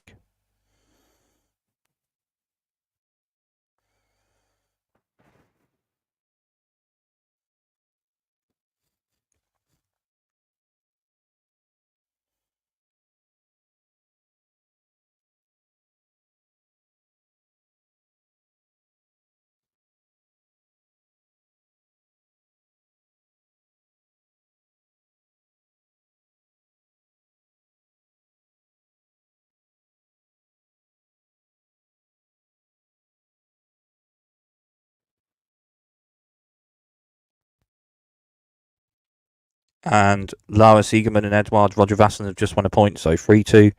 And Lara Siegerman and Edouard Roger Vasselin have just won a point, so 3-2,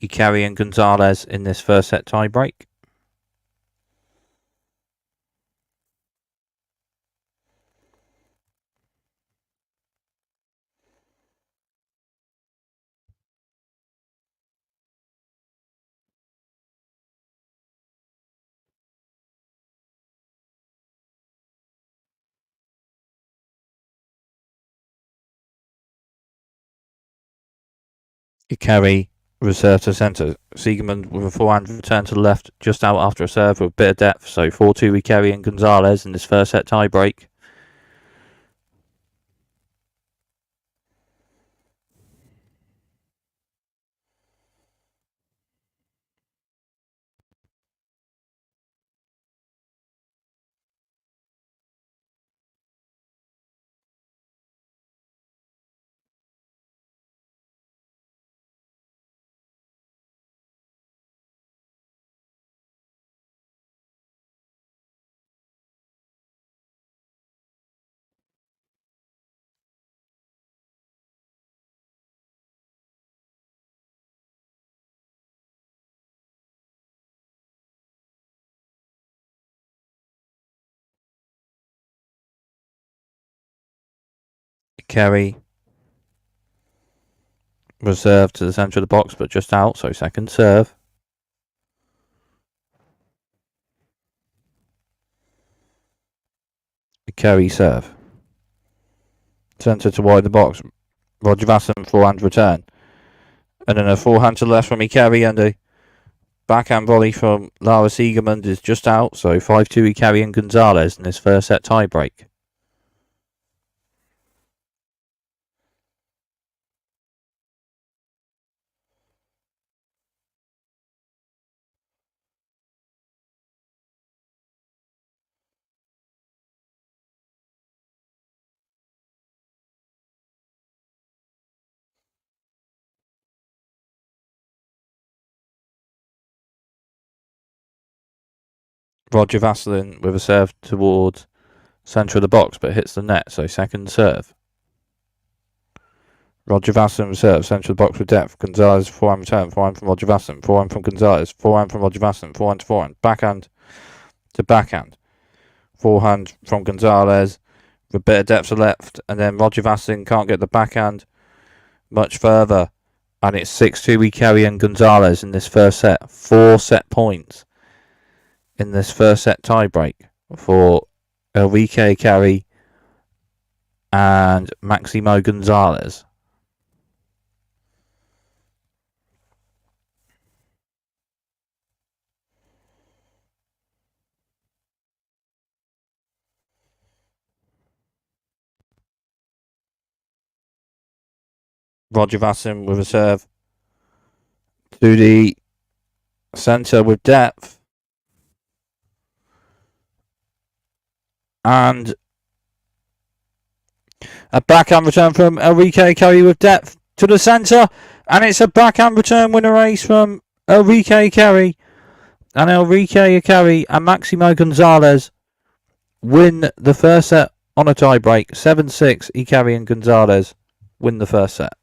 Ikari and Gonzalez in this first set tiebreak. Ikari reserve to centre. Siegerman with a forehand return to the left, just out after a serve with a bit of depth. So 4-2 Ikari and Gonzalez in this first set tiebreak. Ikari reserve to the centre of the box, but just out, so second serve. Ikari serve. Centre to wide the box. Roger Vasselin forehand return. And then a forehand to the left from Ikari, and a backhand volley from Lara Siegerman is just out, so 5-2 Ikari and Gonzalez in this first set tiebreak. Roger Vasselin with a serve towards centre of the box, but hits the net, so second serve. Roger Vasselin reserve, centre of the box with depth. Gonzalez forehand return, forehand from Roger Vasselin, forehand from Gonzalez, forehand from Roger Vasselin, forehand to forehand, backhand to backhand. Forehand from Gonzalez with a bit of depth to left, and then Roger Vasselin can't get the backhand much further, and it's 6-2 Ikari and Gonzalez in this first set. 4 set points in this first set tiebreak for Enrique Ikari and Maximo Gonzalez. Roger Vasselin with a serve to the centre with depth. And a backhand return from Enrique Ikari with depth to the centre. And it's a backhand return winner ace from Enrique Ikari. And Enrique Ikari and Maximo Gonzalez win the first set on a tiebreak. 7-6, Ikari and Gonzalez win the first set.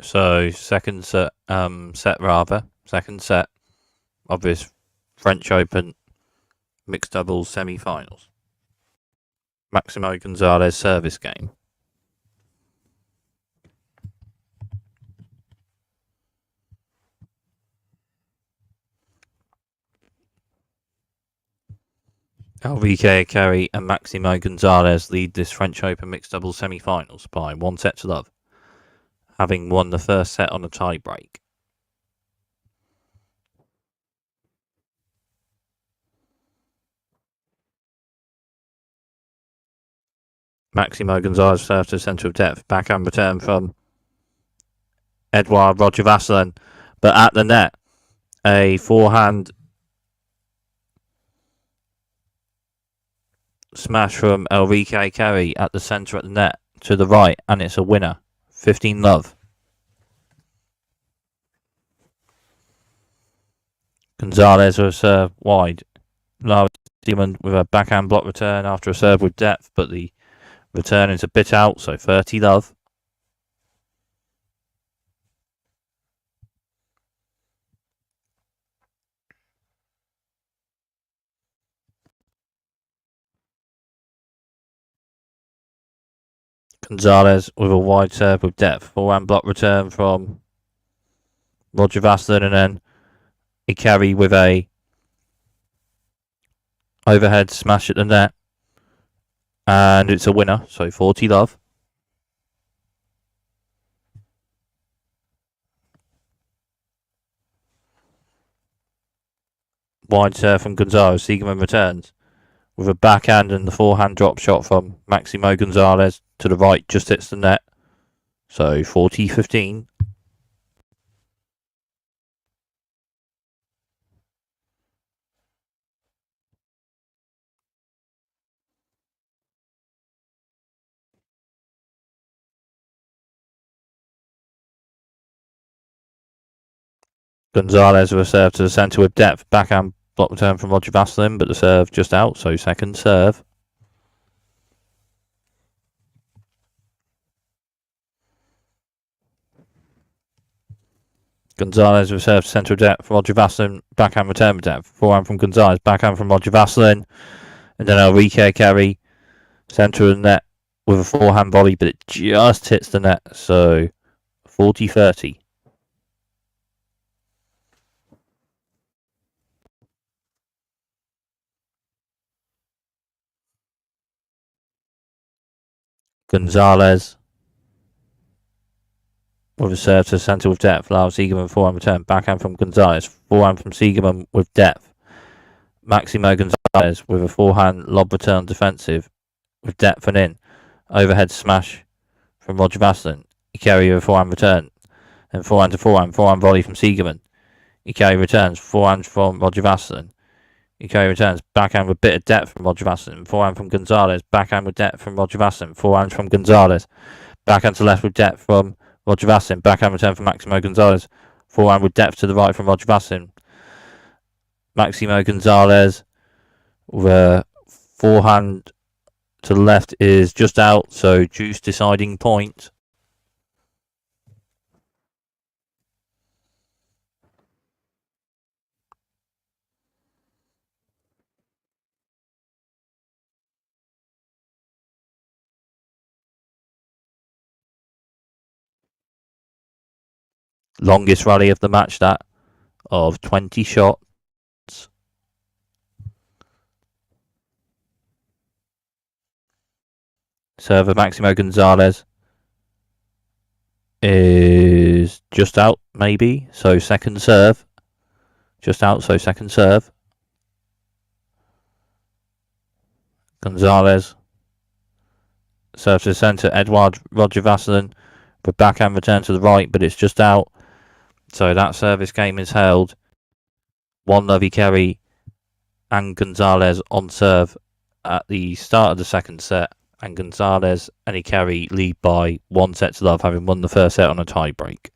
So second set of this French Open mixed doubles semi-finals. Maximo Gonzalez service game. Enrique Carey and Maximo Gonzalez lead this French Open mixed doubles semi-finals by 1-0, having won the first set on a tie-break. Maximo Gonzalez serves to the centre of depth. Backhand return from Edouard Roger Vasselin, but at the net, a forehand smash from Enrique Carey at the centre at the net to the right, and it's a winner. 15-love. Gonzalez will serve wide. Lara Siegemund with a backhand block return after a serve with depth, but the return is a bit out, so 30-love. Gonzalez with a wide serve with depth. Forehand block return from Roger Vasselin, and then Ikari with a overhead smash at the net. And it's a winner, so 40-love. Wide serve from Gonzalez. Siegemund returns with a backhand, and the forehand drop shot from Maximo Gonzalez to the right just hits the net. So 40-15. Gonzalez with a serve to the centre with depth. Backhand block return from Roger Vasselin, but the serve just out, so second serve. Gonzalez with a serve to centre of depth from Roger Vasselin. Backhand return with depth. Forehand from Gonzalez. Backhand from Roger Vasselin. And then Enrique Carey, centre of the net with a forehand volley, but it just hits the net, so 40-30. Gonzalez with a serve to the centre with depth. Allows Siegemund forehand return. Backhand from Gonzalez. Forehand from Siegemund with depth. Maximo Gonzalez with a forehand lob return defensive with depth and in. Overhead smash from Roger Vasselin. Ikari with a forehand return. And forehand to forehand. Forehand volley from Siegemund. Ikari returns. Forehand from Roger Vasselin. Ikari returns. Backhand with bit of depth from Roger Vasselin. Forehand from Gonzalez. Backhand with depth from Roger Vasselin. Forehand from Gonzalez. Backhand to left with depth from Roger Vasselin. Backhand return from Maximo Gonzalez. Forehand with depth to the right from Roger Vasselin. Maximo Gonzalez with a forehand to the left is just out, so juice deciding point. Longest rally of the match, that of 20 shots. Serve of Maximo Gonzalez is just out, maybe. So second serve. Just out, so second serve. Gonzalez. Serve to the centre. Edouard Roger Vasselin. The backhand return to the right, but it's just out. So that service game is held. 1-love Ikari and Gonzalez on serve at the start of the second set. And Gonzalez and Ikari lead by 1-0, having won the first set on a tie break.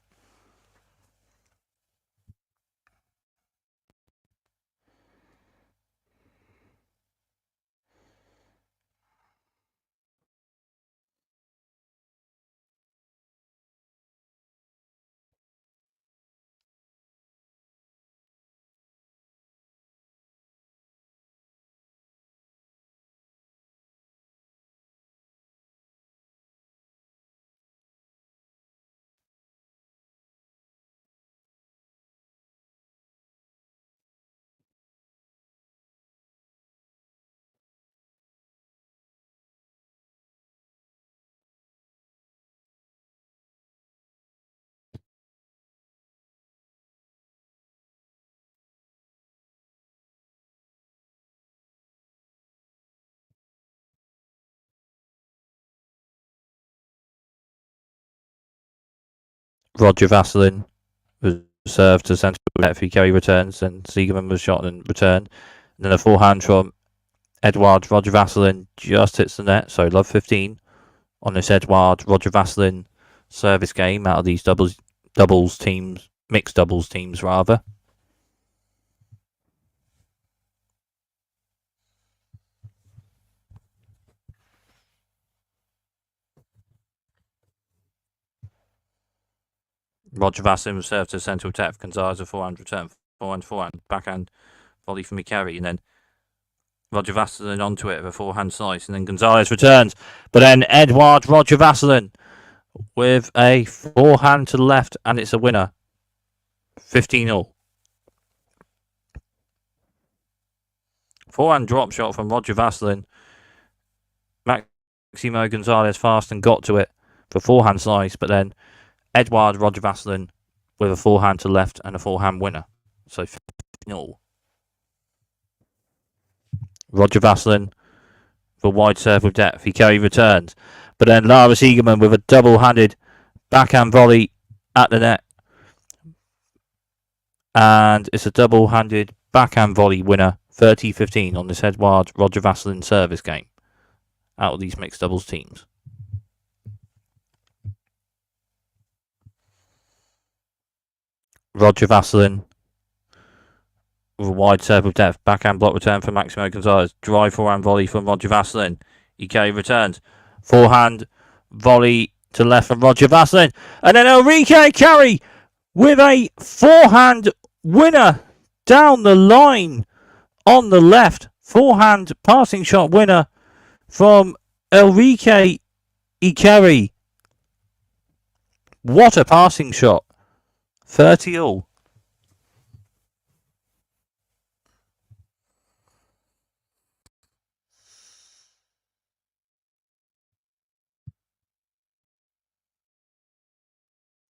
Roger Vaseline was served to centre net. Carey returns, and Siegerman was shot and returned. And then a forehand from Edouard Roger Vaseline just hits the net. So love 15 on this Edouard Roger Vaseline service game out of these doubles teams, mixed doubles teams rather. Roger Vaseline was served to central tap. Gonzalez a forehand return, forehand, backhand volley from Ikari, and then Roger Vaseline onto it with a forehand slice, and then Gonzalez returns. But then Edouard Roger Vaseline with a forehand to the left, and it's a winner. 15-all. Forehand drop shot from Roger Vaseline. Maximo Gonzalez fast and got to it for forehand slice, but then Edouard Roger Vaseline with a forehand to the left and a forehand winner. So 15-all. Roger Vaseline for wide serve with depth. Ikari returns. But then Lara Siegerman with a double-handed backhand volley at the net. And it's a double-handed backhand volley winner, 30-15 on this Edouard Roger Vaseline service game out of these mixed doubles teams. Roger Vaseline with a wide serve with depth. Backhand block return from Maximo Gonzalez. Drive forehand volley from Roger Vaseline. Ikari returns. Forehand volley to left from Roger Vaseline. And then Enrique Ikari with a forehand winner down the line on the left. Forehand passing shot winner from Enrique Ikari. What a passing shot. 30-all.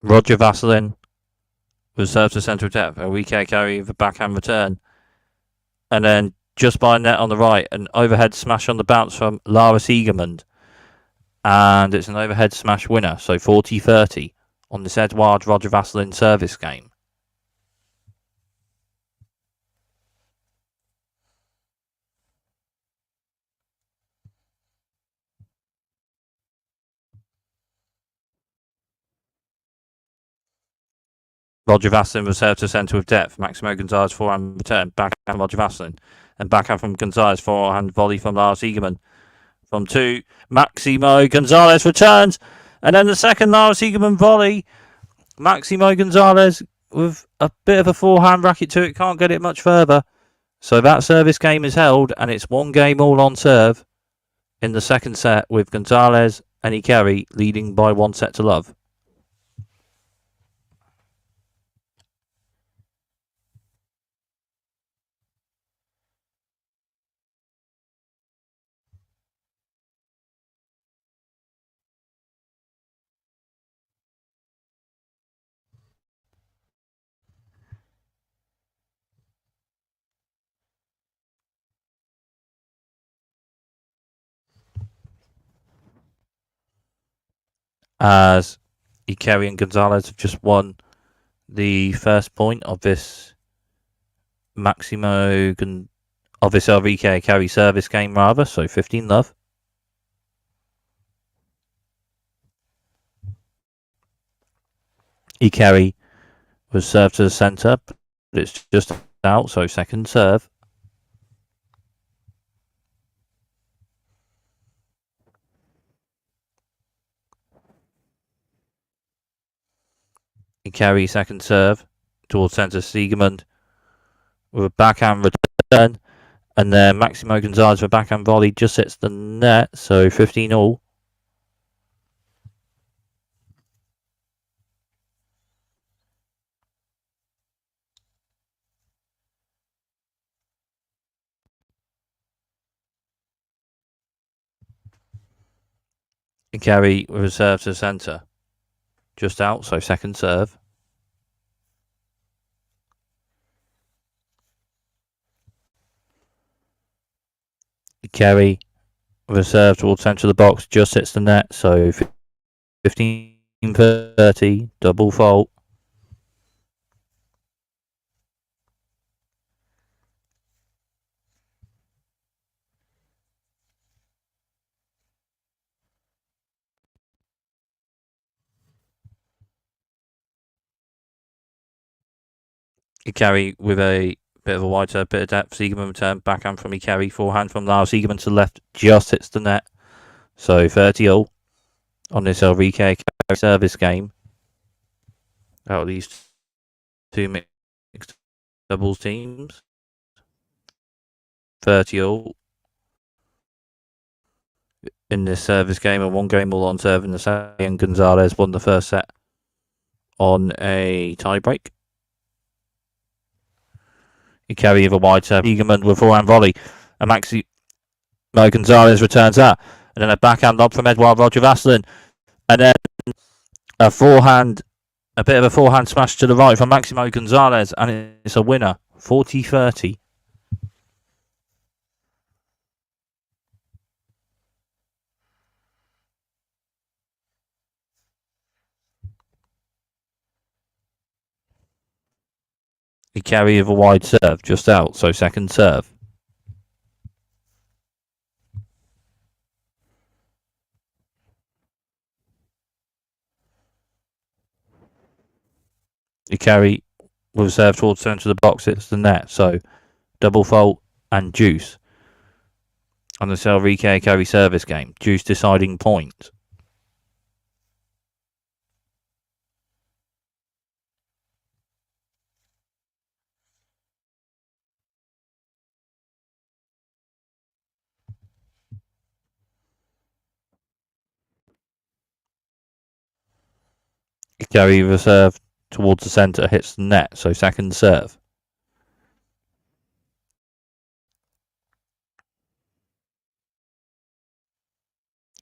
Roger Vaseline was served to central depth. Enrique Ikari with a backhand return. And then just by net on the right, an overhead smash on the bounce from Lara Siegerman. And it's an overhead smash winner. So 40-30 on this Edouard Roger Vaseline service game. Roger Vaseline was served to centre with depth. Maximo Gonzalez forehand return. Backhand Roger Vaseline. And backhand from Gonzalez. Forehand volley from Lara Siegerman. From two, Maximo Gonzalez returns. And then the second Lara Siegerman volley. Maximo Gonzalez with a bit of a forehand racket to it. Can't get it much further. So that service game is held. And it's 1 game all on serve in the second set with Gonzalez and Ikari leading by 1-0. As Ikari and Gonzalez have just won the first point of this Enrique Ikari service game rather, so 15-love. Ikari was served to the centre, but it's just out, so second serve. Ikari second serve towards centre. Siegerman with a backhand return, and then Maximo Gonzalez with a backhand volley just hits the net, so 15-all. Ikari with a serve to the centre. Just out, so second serve. Ikari with a serve towards centre of the box, just hits the net, so 15 15-30, double fault. Ikari with a bit of a wide serve, bit of depth. Siegerman return, backhand from Ikari, forehand from Lars. Siegerman to the left, just hits the net. So 30-all on this Enrique service game. Out of these two mixed doubles teams. 30-all in this service game, and one game all on serve in the second. Gonzalez won the first set on a tiebreak. Ikari with a wide serve. Siegerman with forehand volley. And Maximo Gonzalez returns that. And then a backhand lob from Edouard Roger Vasselin. And then a bit of a forehand smash to the right from Maximo Gonzalez. And it's a winner. 40-30. Ikari with a wide serve, just out. So second serve. Ikari with a serve towards the centre of the box. It's the net. So double fault and deuce on the Enrique Ikari service game. Deuce deciding point. Ikari with a serve towards the centre, hits the net. So second serve.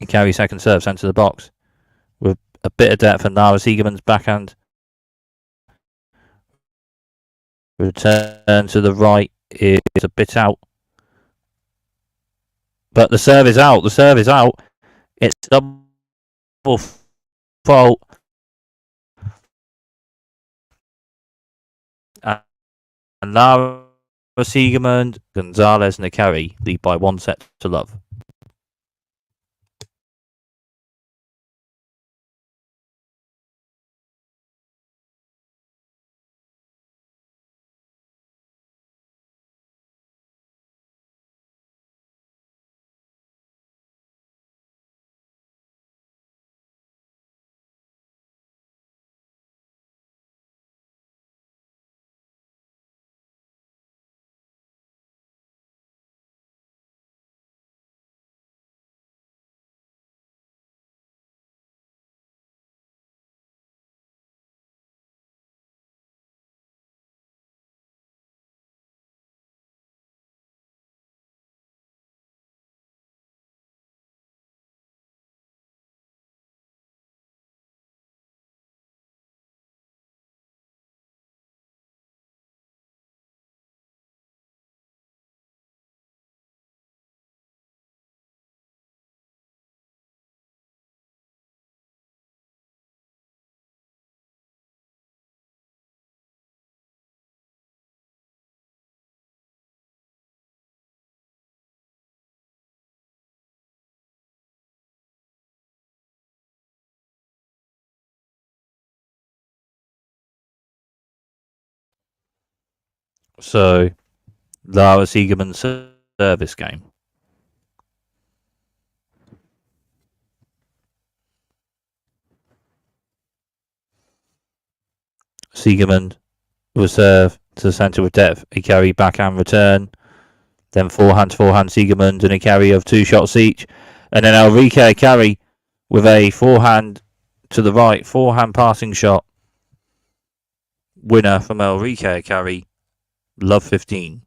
Ikari second serve, centre of the box. With a bit of depth, and now Siegerman's backhand return to the right is a bit out. But the serve is out. The serve is out. It's double fault. And now Siegerman, Gonzalez, and Ikari lead by 1 set to love. So, Lara Siegerman's service game. Siegerman will serve to the centre with depth. Ikari backhand return. Then forehand to forehand Siegerman and Ikari of 2 shots each. And then Enrique Ikari with a forehand to the right. Forehand passing shot. Winner from Enrique Ikari. Love 15.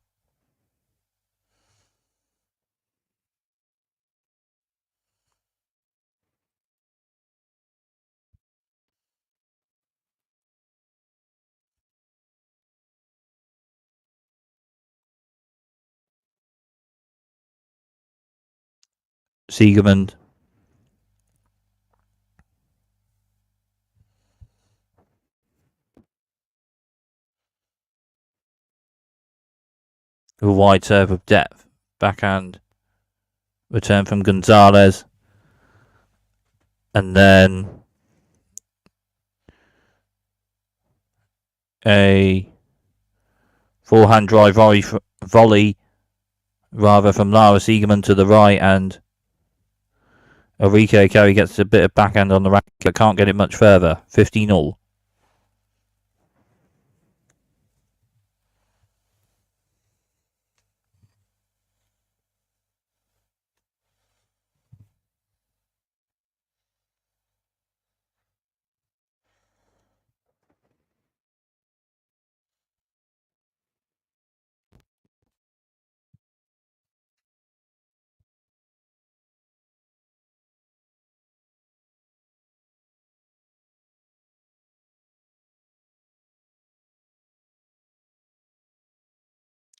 Siegerman with a wide serve with depth. Backhand return from Gonzalez. And then a forehand drive volley rather from Lara Siegemund to the right, and Enrique Kerry gets a bit of backhand on the racket, can't get it much further. 15-all.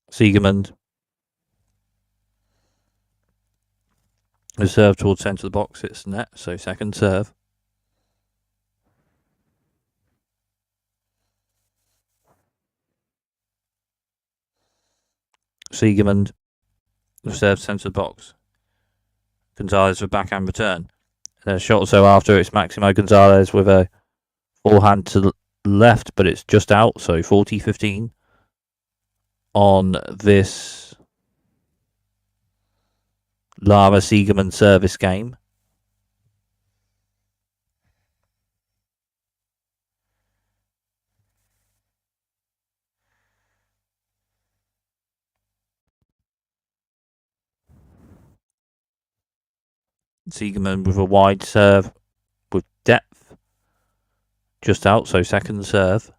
Siegemund. The serve towards centre of the box, it's net, so second serve. Siegemund, the serve centre of the box. Gonzalez with backhand return. And a shot or so after, it's Maximo Gonzalez with a forehand to the left, but it's just out, so 40-15 on this Lara Siegemund service game. Siegemund with a wide serve with depth. Just out, so second serve.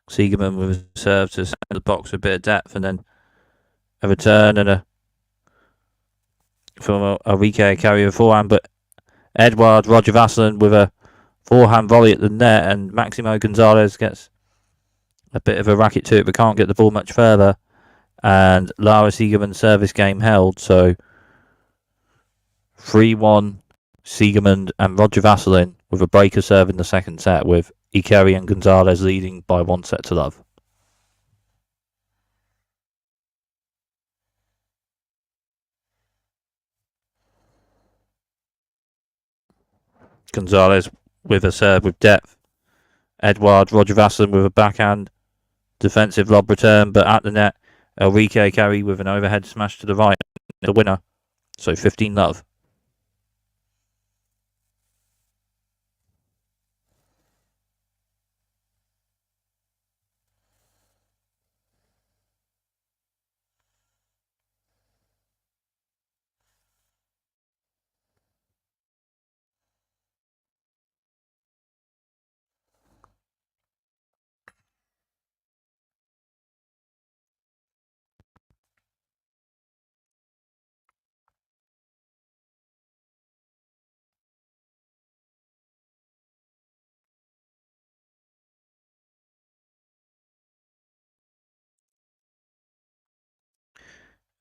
Siegemund with a serve to the box with a bit of depth, and then a return and from Enrique Kerry a forehand, but Edouard Roger Vasselin with a forehand volley at the net, and Maximo Gonzalez gets a bit of a racket to it, but can't get the ball much further. And Lara Siegemund service game held, so 3-1 Siegemund and Roger Vasselin with a breaker serve in the second set, with Ikeri and Gonzalez leading by 1-0. Gonzalez with a serve with depth. Edouard Roger Vasselin with a backhand defensive lob return, but at the net, Enrique Kerry with an overhead smash to the right, the winner. So 15-love.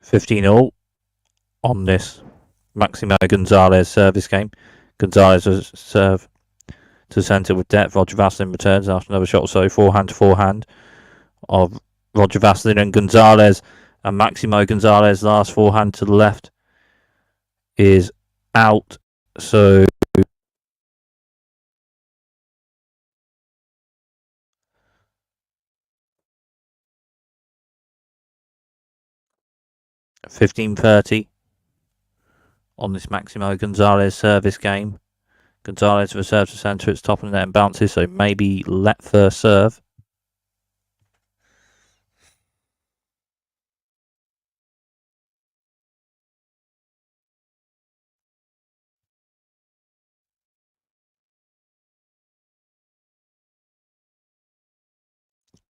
$15-all on this Maximo Gonzalez service game. Gonzalez was serve to centre with depth. Roger Vasselin returns after another shot or so. Forehand to forehand of Roger Vasselin and Gonzalez. And Maximo Gonzalez, last forehand to the left, is out. So $15-30 on this Maximo Gonzalez service game. Gonzalez reserves to centre, it's top of the net and bounces, so maybe let first serve.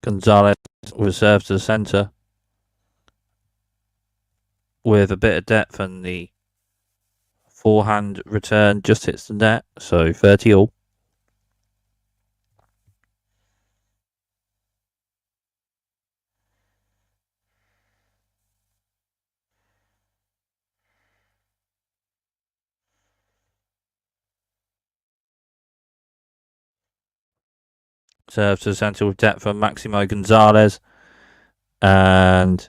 Gonzalez reserves to the centre with a bit of depth, and the forehand return just hits the net, so 30-all. serve to the centre with depth from Maximo Gonzalez. And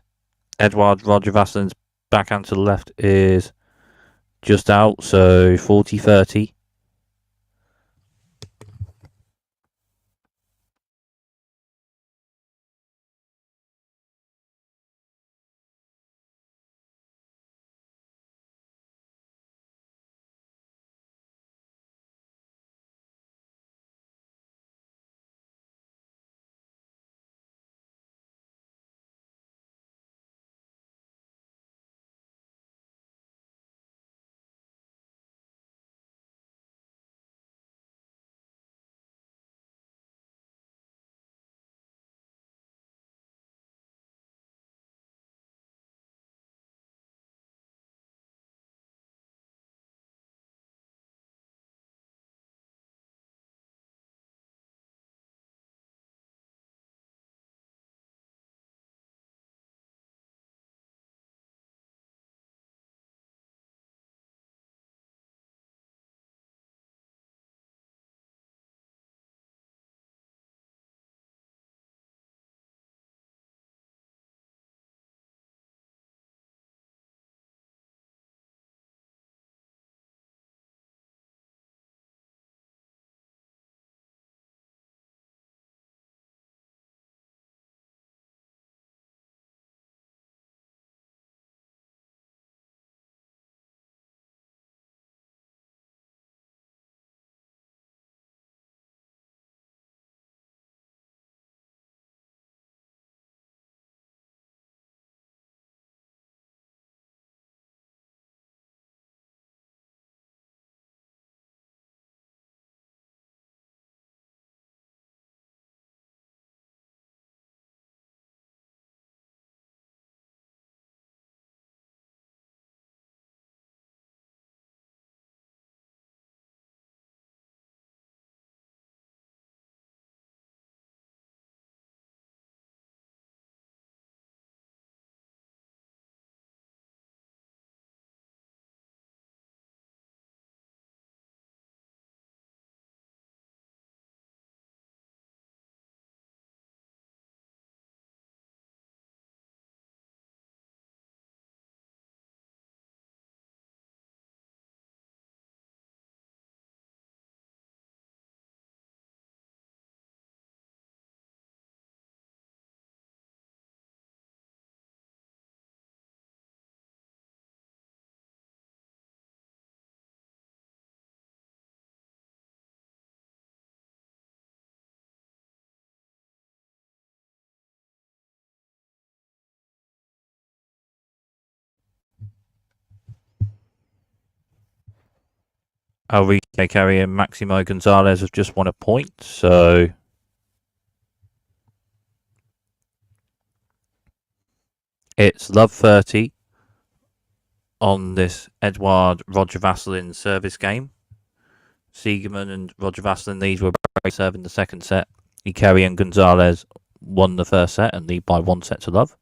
Edouard Roger Vasselin's backhand to the left is just out, so 40-30. Enrique Carey and Maximo Gonzalez have just won a point, so it's love 30 on this Edouard Roger Vasselin service game. Siegerman and Roger Vasselin, these were both serving the second set. Carey and Gonzalez won the first set and lead by 1 set to love.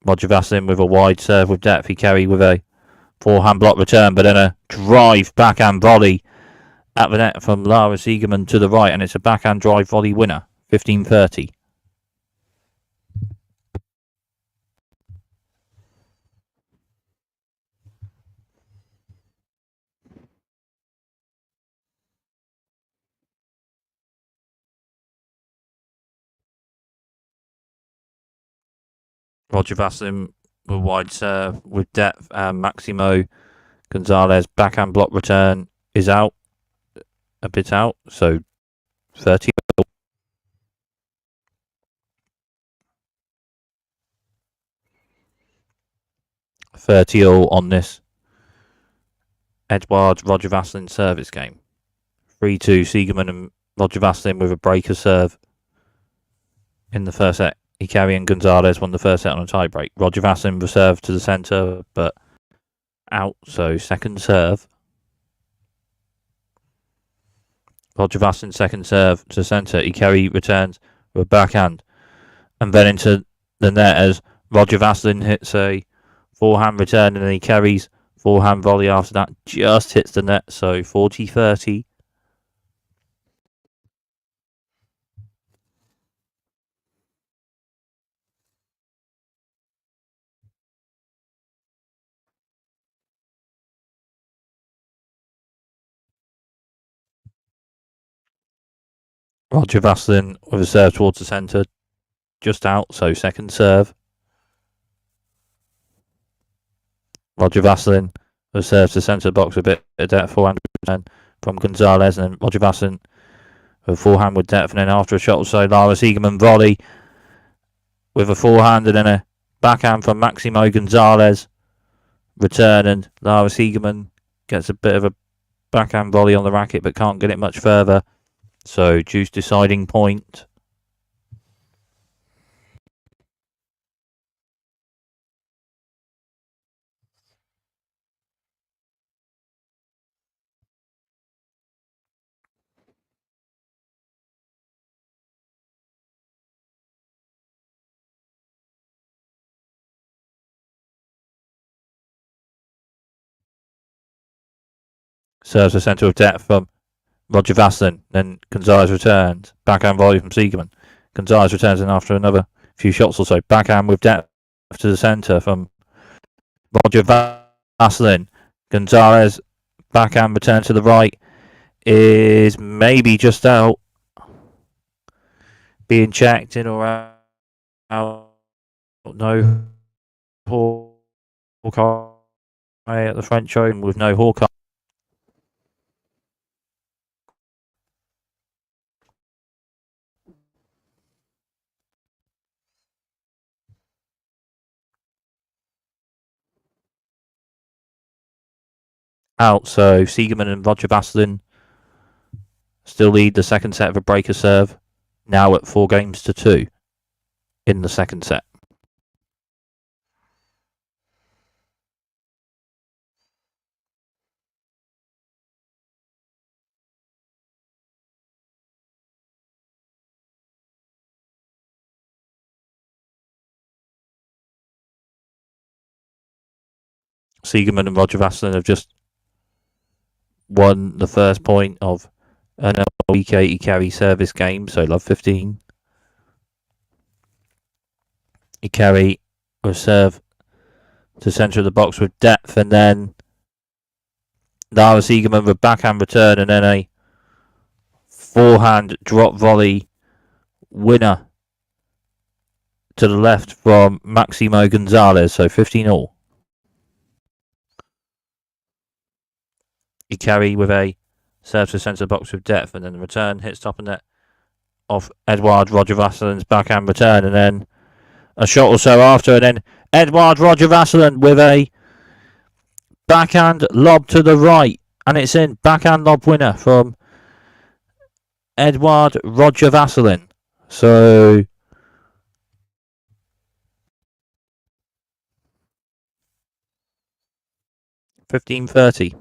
Roger Vasselin with a wide serve with depth. Carey with a forehand block return, but then a drive backhand volley at the net from Lara Siegerman to the right, and it's a backhand drive volley winner, 15-30. Roger Vasselin with wide serve with depth, and Maximo Gonzalez backhand block return is out, a bit out, so 30. 30-all on this Edouard Roger Vasselin service game. 3-2 Siegerman and Roger Vasselin with a breaker serve in the first set. Carey and Gonzalez won the first set on a tie break. Roger Vasselin was served to the centre, but out, so second serve. Roger Vasselin second serve to centre. Carey returns with a backhand, and then into the net as Roger Vasselin hits a forehand return, and then Carey's forehand volley after that just hits the net, so 40-30. Roger Vasselin with a serve towards the centre, just out, so second serve. Roger Vasselin with a serve to the centre box, a bit of depth, forehand from Gonzalez, and then Roger Vasselin with a forehand with depth, and then after a shot or so, Lara Siegerman volley with a forehand, and then a backhand from Maximo Gonzalez. Return, and Lara Siegerman gets a bit of a backhand volley on the racket, but can't get it much further. So, deuce deciding point. Serves the centre of depth from Roger Vasselin. Then Gonzalez returns. Backhand volley from Siegerman. Gonzalez returns, and after another few shots or so, backhand with depth to the centre from Roger Vasselin. Gonzalez, backhand return to the right, is maybe just out. Being checked in or out. No Hawkeye at the French Open with no Hawkeye. Out, so Siegerman and Roger Vasselin still lead the second set of a breaker serve, now at 4-2 in the second set. Siegerman and Roger Vasselin have just won the first point of an LBK Ikari service game, so love 15. Ikari will serve to centre of the box with depth, and then Lara Siegerman with backhand return, and then a forehand drop volley winner to the left from Maximo Gonzalez, so 15-all. Ikari with a serve to the centre of the box with depth, and then the return hits top of net off Edouard Roger Vasselin's backhand return, and then a shot or so after, and then Edouard Roger Vasselin with a backhand lob to the right, and it's in. Backhand lob winner from Edouard Roger Vasselin. So 15-30.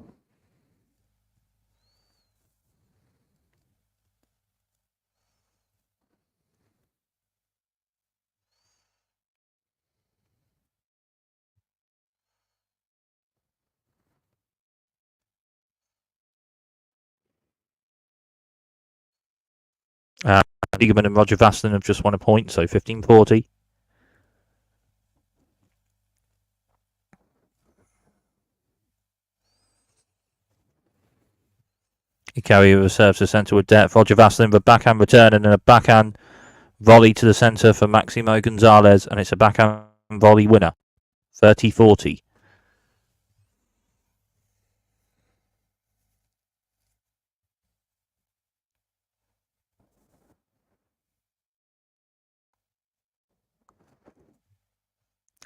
Siegerman and Roger Vasselin have just won a point, so 15-40. Ikari with a serve to the centre with depth. Roger Vasselin with a backhand return, and then a backhand volley to the centre for Maximo Gonzalez, and it's a backhand volley winner. 30-40.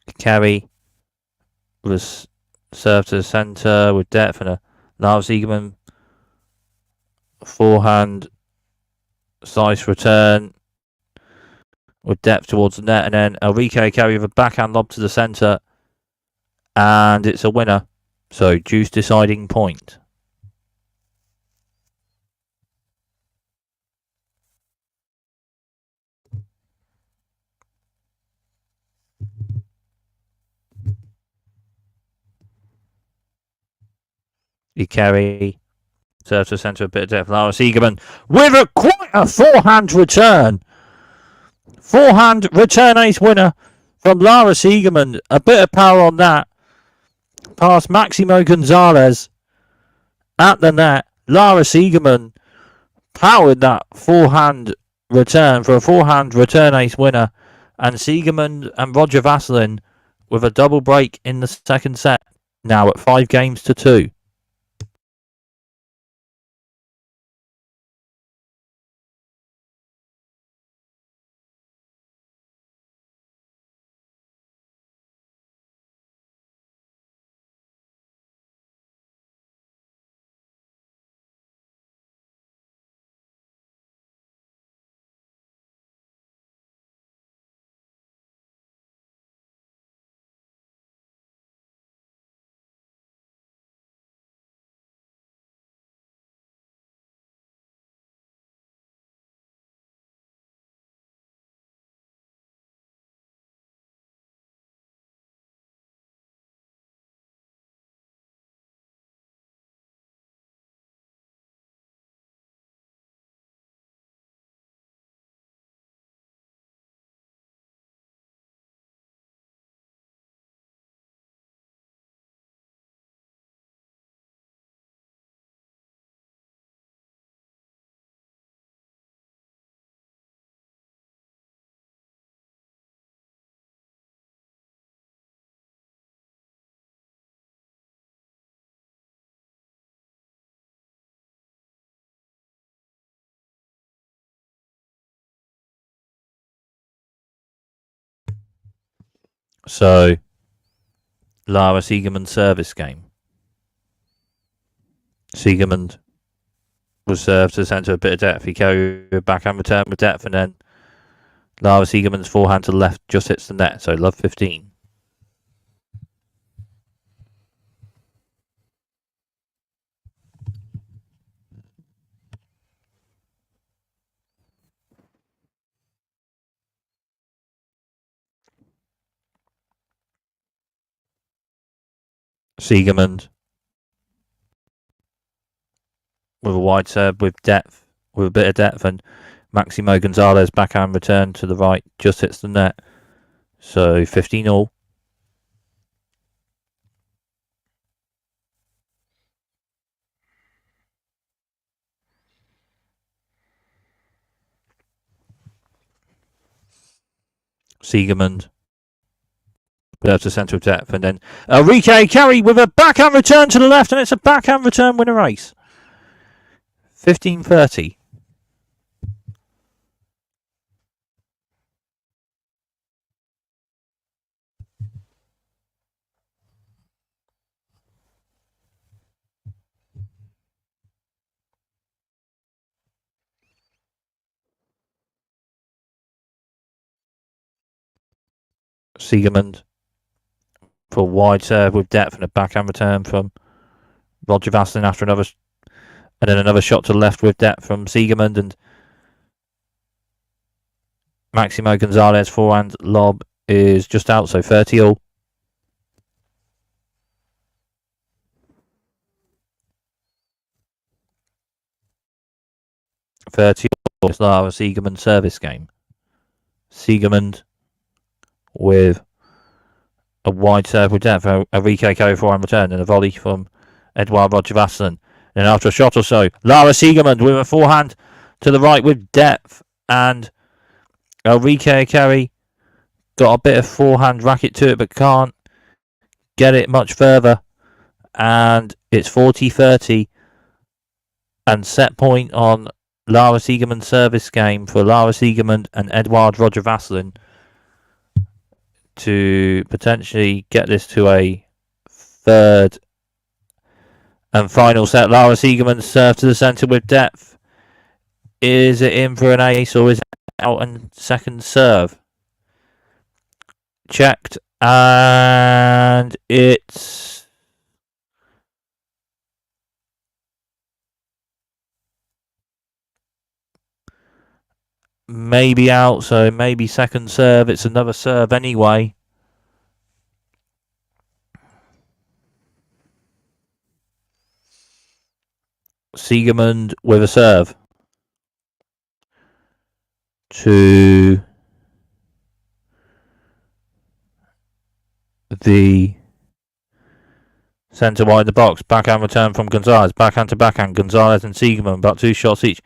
Ikari was served to the centre with depth, and a Lara Siegerman forehand slice return with depth towards the net, and then Enrique Ikari with a backhand lob to the centre, and it's a winner. So deuce deciding point. Ikari serves to the centre, a bit of depth. Lara Siegerman with quite a forehand return. Forehand return ace winner from Lara Siegerman. A bit of power on that. Past Maximo Gonzalez at the net. Lara Siegerman powered that forehand return for a forehand return ace winner, and Siegemund and Roger Vasselin with a double break in the second set, now at 5-2. So, Lara Siegemund service game. Siegemund was served to the centre, a bit of depth. He carried a backhand return with depth, and then Lara Siegemund's forehand to the left just hits the net. So, love 15. Siegemund with a wide serve with depth, with a bit of depth, and Maximo Gonzalez backhand return to the right just hits the net. So 15 all. Siegemund to centre of depth, and then Enrique Carey with a backhand return to the left, and it's a backhand return winner ace. 15-30. Siegemund for a wide serve with depth and a backhand return from Roger Vasselin after another, and then another shot to the left with depth from Siegemund, and Maximo Gonzalez forehand lob is just out, so 30 all. It's Lara Siegemund service game. Siegemund with a wide serve with depth, Enrique Carey forehand return, and a volley from Edouard Roger Vasselin. And after a shot or so, Lara Siegemund with a forehand to the right with depth, and Enrique Carey got a bit of forehand racket to it but can't get it much further, and it's 40-30 and set point on Lara Siegemund service game for Lara Siegemund and Edouard Roger Vasselin to potentially get this to a third and final set. Lara Siegemund serve to the centre with depth. Is it in for an ace, or is it out and second serve? Checked, and it's maybe out, so maybe second serve. It's another serve anyway. Siegemund with a serve to the centre wide of the box. Backhand return from Gonzalez. Backhand to backhand. Gonzalez and Siegemund, about 2 shots each.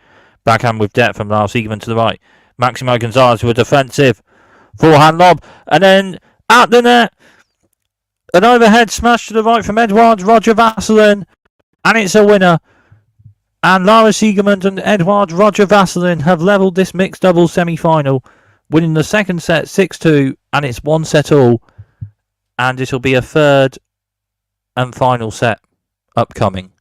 Backhand with depth from Lars Siegerman to the right. Maximo Gonzalez with a defensive forehand lob. And then at the net, an overhead smash to the right from Edouard Roger Vasselin. And it's a winner. And Lara Siegerman and Edouard Roger Vasselin have levelled this mixed doubles semi-final, winning the second set 6-2, and it's 1 set all. And it'll be a third and final set upcoming.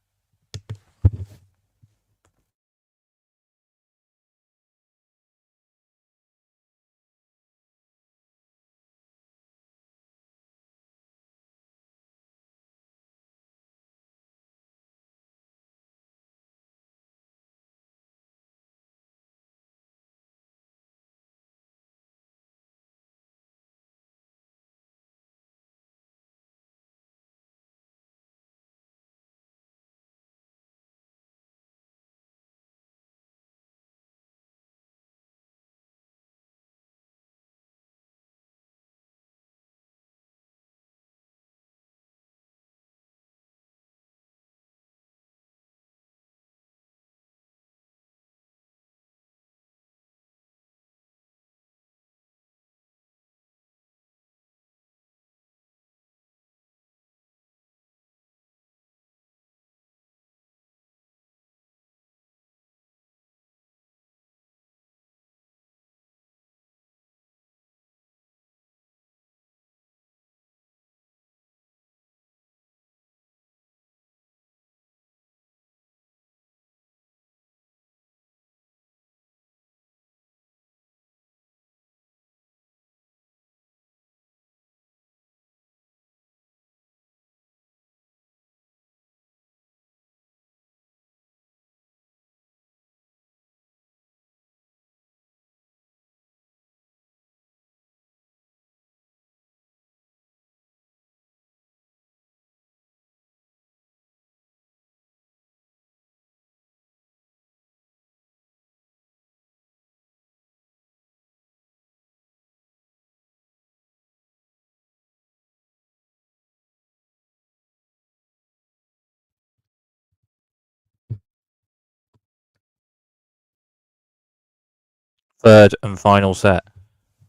Third and final set.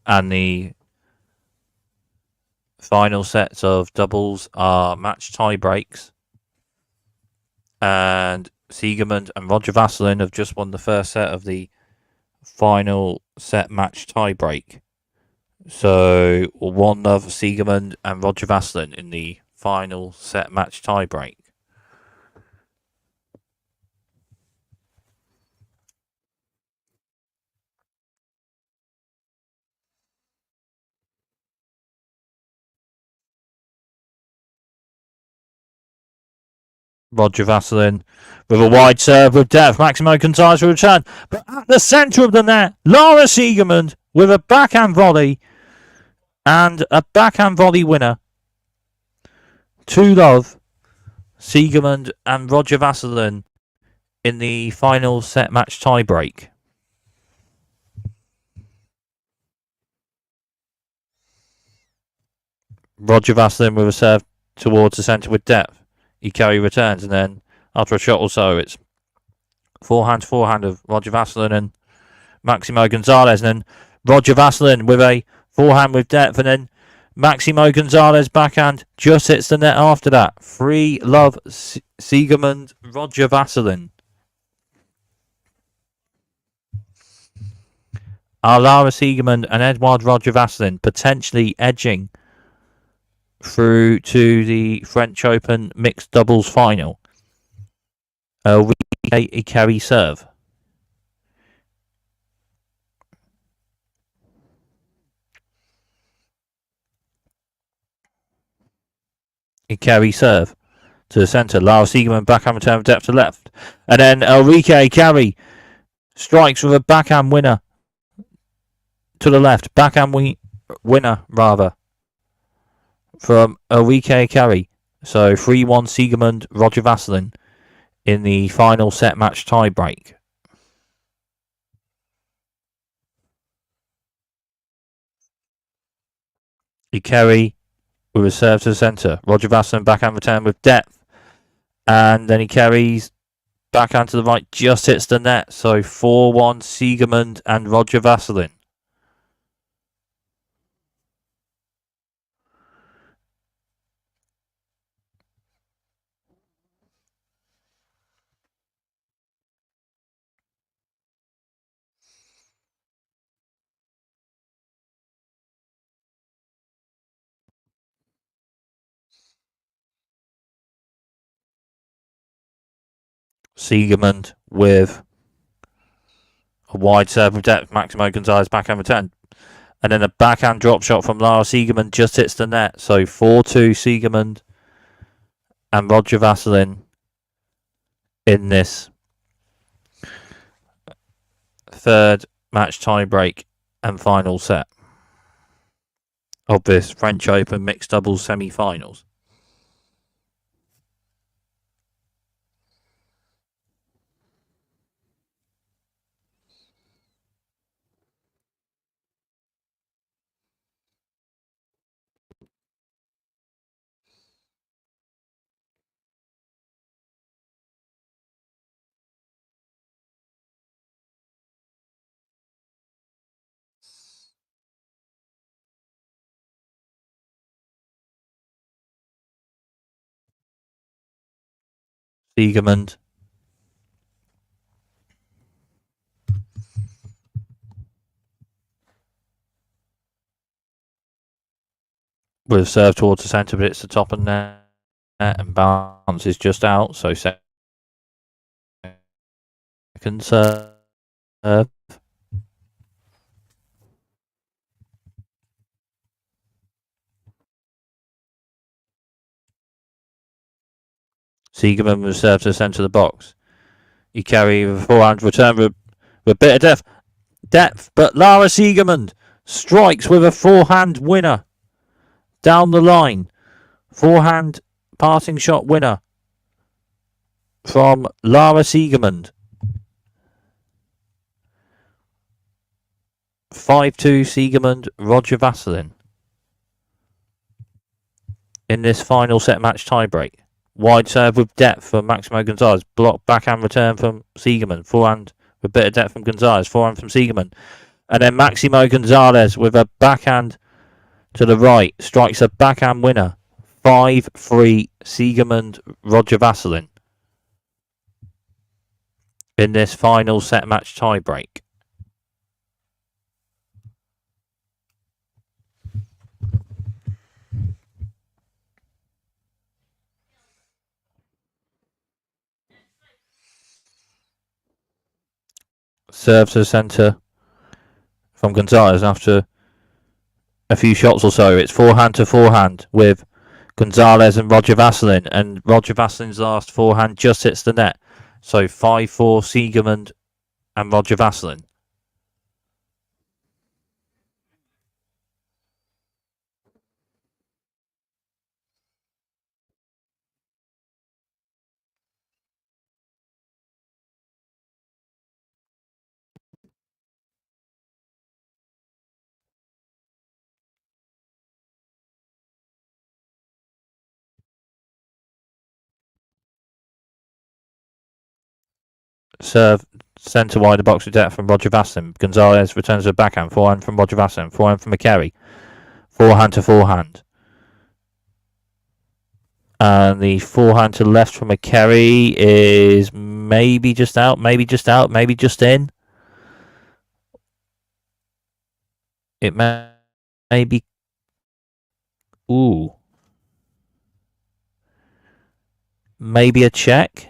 And the final sets of doubles are match tie breaks. And Siegerman and Roger Vasselin have just won the first set of the final set match tie break. So 1-0 Siegerman and Roger Vasselin in the final set match tie break. Roger Vasselin with a wide serve with depth. Maximo Gonzalez will return. But at the centre of the net, Lara Siegerman with a backhand volley. And a backhand volley winner. 2-0 Siegerman and Roger Vasselin in the final set match tie break. Roger Vasselin with a serve towards the centre with depth. Ikari returns, and then after a shot or so, it's forehand to forehand of Roger Vasselin and Maximo Gonzalez, and then Roger Vasselin with a forehand with depth, and then Maximo Gonzalez backhand just hits the net after that. 3-0 Siegerman, Roger Vasselin. Are Lara Siegerman and Edouard Roger Vasselin potentially edging through to the French Open mixed doubles final? Ikari serve. Ikari serve to the centre. Lara Siegerman backhand return of depth to left. And then Ulrike Ikari strikes with a backhand winner to the left. Backhand winner, rather, from Ulrike Ikari. So 3-1 Siegerman, Roger Vasselin in the final set match tie break. Ikari with a serve to the centre. Roger Vasselin backhand return with depth. And then he carries backhand to the right, just hits the net. So 4-1 Siegemund and Roger Vasselin. Siegemund with a wide serve of depth. Maximo Gonzalez backhand return. And then a backhand drop shot from Lara Siegemund just hits the net. So 4-2 Siegemund and Roger Vasselin in this third match tiebreak and final set of this French Open mixed doubles semi-finals. Siegemund with a serve towards the centre, but it's the top of net and bounces just out. So second serve. Siegemund with a serve to the centre of the box. You carry with a forehand return with a bit of depth, but Lara Siegemund strikes with a forehand winner down the line. Forehand passing shot winner from Lara Siegemund. 5-2 Siegemund, Roger Vasselin in this final set match tiebreak. Wide serve with depth from Maximo Gonzalez. Block backhand return from Siegemund. Forehand with a bit of depth from Gonzalez. Forehand from Siegemund. And then Maximo Gonzalez with a backhand to the right. Strikes a backhand winner. 5-3 Siegemund, Roger Vasselin in this final set match tiebreak. Serve to the centre from Gonzalez after a few shots or so. It's forehand to forehand with Gonzalez and Roger Vasselin, and Roger Vasselin's last forehand just hits the net. So 5-4 Siegemund and Roger Vasselin. Serve centre wide the box with depth from Roger Vasselin. Gonzalez returns a backhand. Forehand from Roger Vasselin. Forehand from McCarry. Forehand to forehand. And the forehand to left from McCarry is maybe just out, maybe just out, maybe just in. It may be. Ooh. Maybe a check.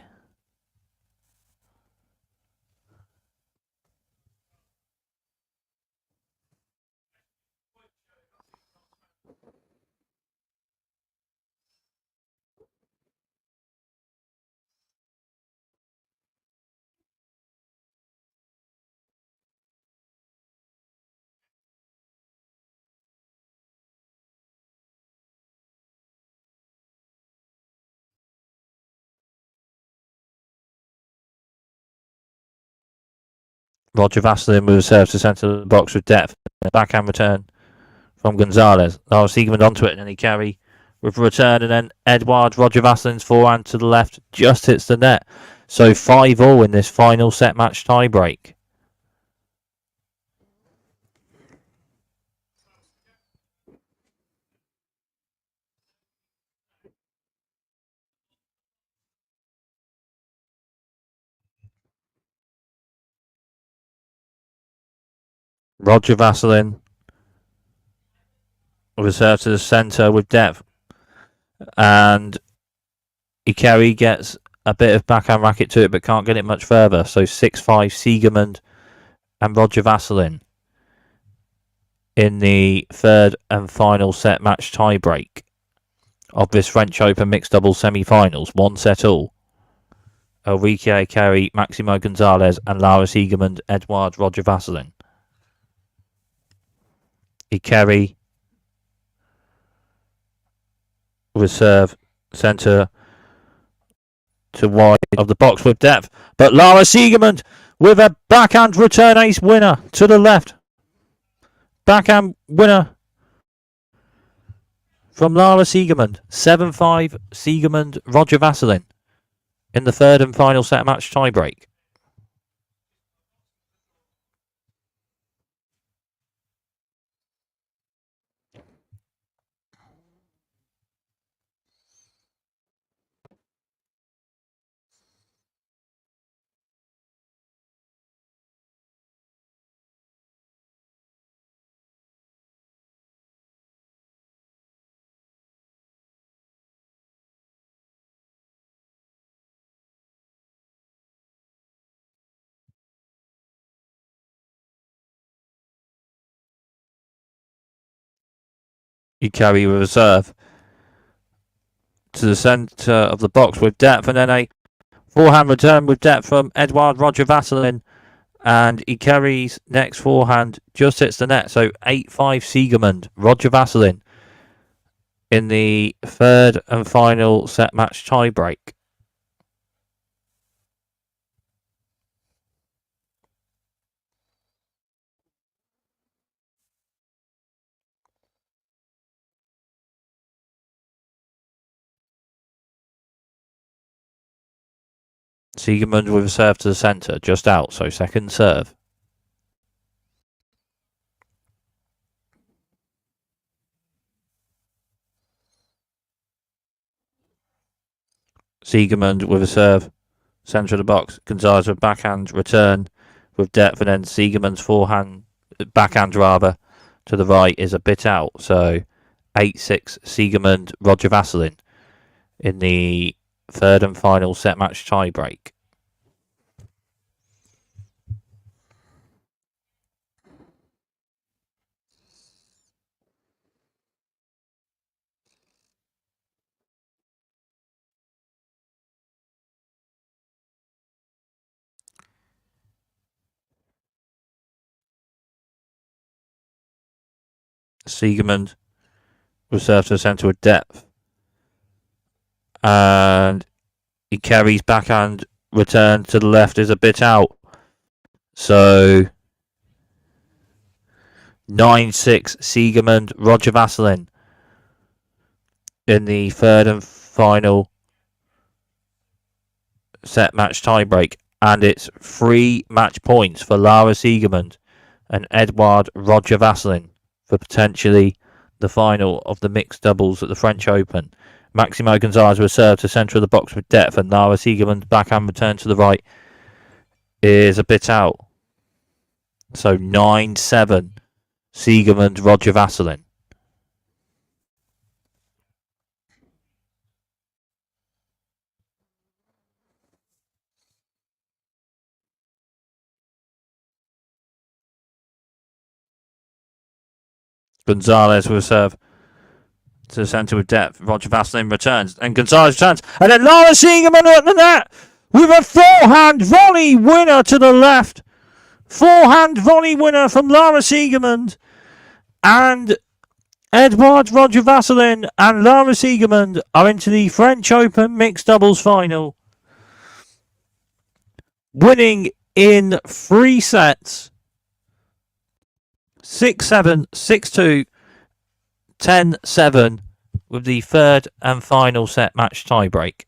Roger Vasselin with a serve to centre of the box with depth. Backhand return from Gonzalez. Oh, Siegemund onto it, and then he carry with a return, and then Edouard, Roger Vasselin's forehand to the left, just hits the net. So 5-all in this final set match tiebreak. Roger Vasselin reserve to the centre with depth, and Ikari gets a bit of backhand racket to it but can't get it much further. So 6-5 Siegemund and Roger Vasselin in the third and final set match tiebreak of this French Open mixed doubles semi-finals. 1 set all. Ulrike Ikari, Maximo Gonzalez and Lara Siegemund, Edouard Roger Vasselin. Ikari reserve centre to wide of the box with depth, but Lara Siegemund with a backhand return ace winner to the left. Backhand winner from Lara Siegemund. 7-5 Siegemund Roger Vasselin in the third and final set match tiebreak. Ikari with reserve to the centre of the box with depth, and then a forehand return with depth from Edouard Roger Vasselin, and Ikari's next forehand just hits the net. So 8-5 Siegemund Roger Vasselin in the third and final set match tiebreak. Siegemund with a serve to the centre, just out, so second serve. Siegemund with a serve, centre of the box. Gonzalez with backhand return with depth, and then Siegemund's forehand, backhand rather, to the right is a bit out. So 8-6 Siegemund Roger Vasselin in the third and final set match tiebreak. Siegemund reserve to the centre with depth, and he carries backhand return to the left is a bit out. So 9-6 Siegemund Roger Vasselin in the third and final set match tiebreak, and it's 3 match points for Lara Siegemund and Edouard Roger Vasselin for potentially the final of the mixed doubles at the French Open. Maximo Gonzalez will serve to centre of the box with depth, and Lara Siegemund's backhand return to the right is a bit out. So 9-7 Siegemund Roger Vasselin. Gonzalez will serve to the centre with depth. Roger Vasselin returns, and Gonzalez returns, and then Lara Siegemund at the net with a forehand volley winner to the left. Forehand volley winner from Lara Siegemund, and Edouard Roger Vasselin and Lara Siegemund are into the French Open mixed doubles final, winning in 3 sets. 6-7, 6-2, 10-7 with the third and final set match tiebreak.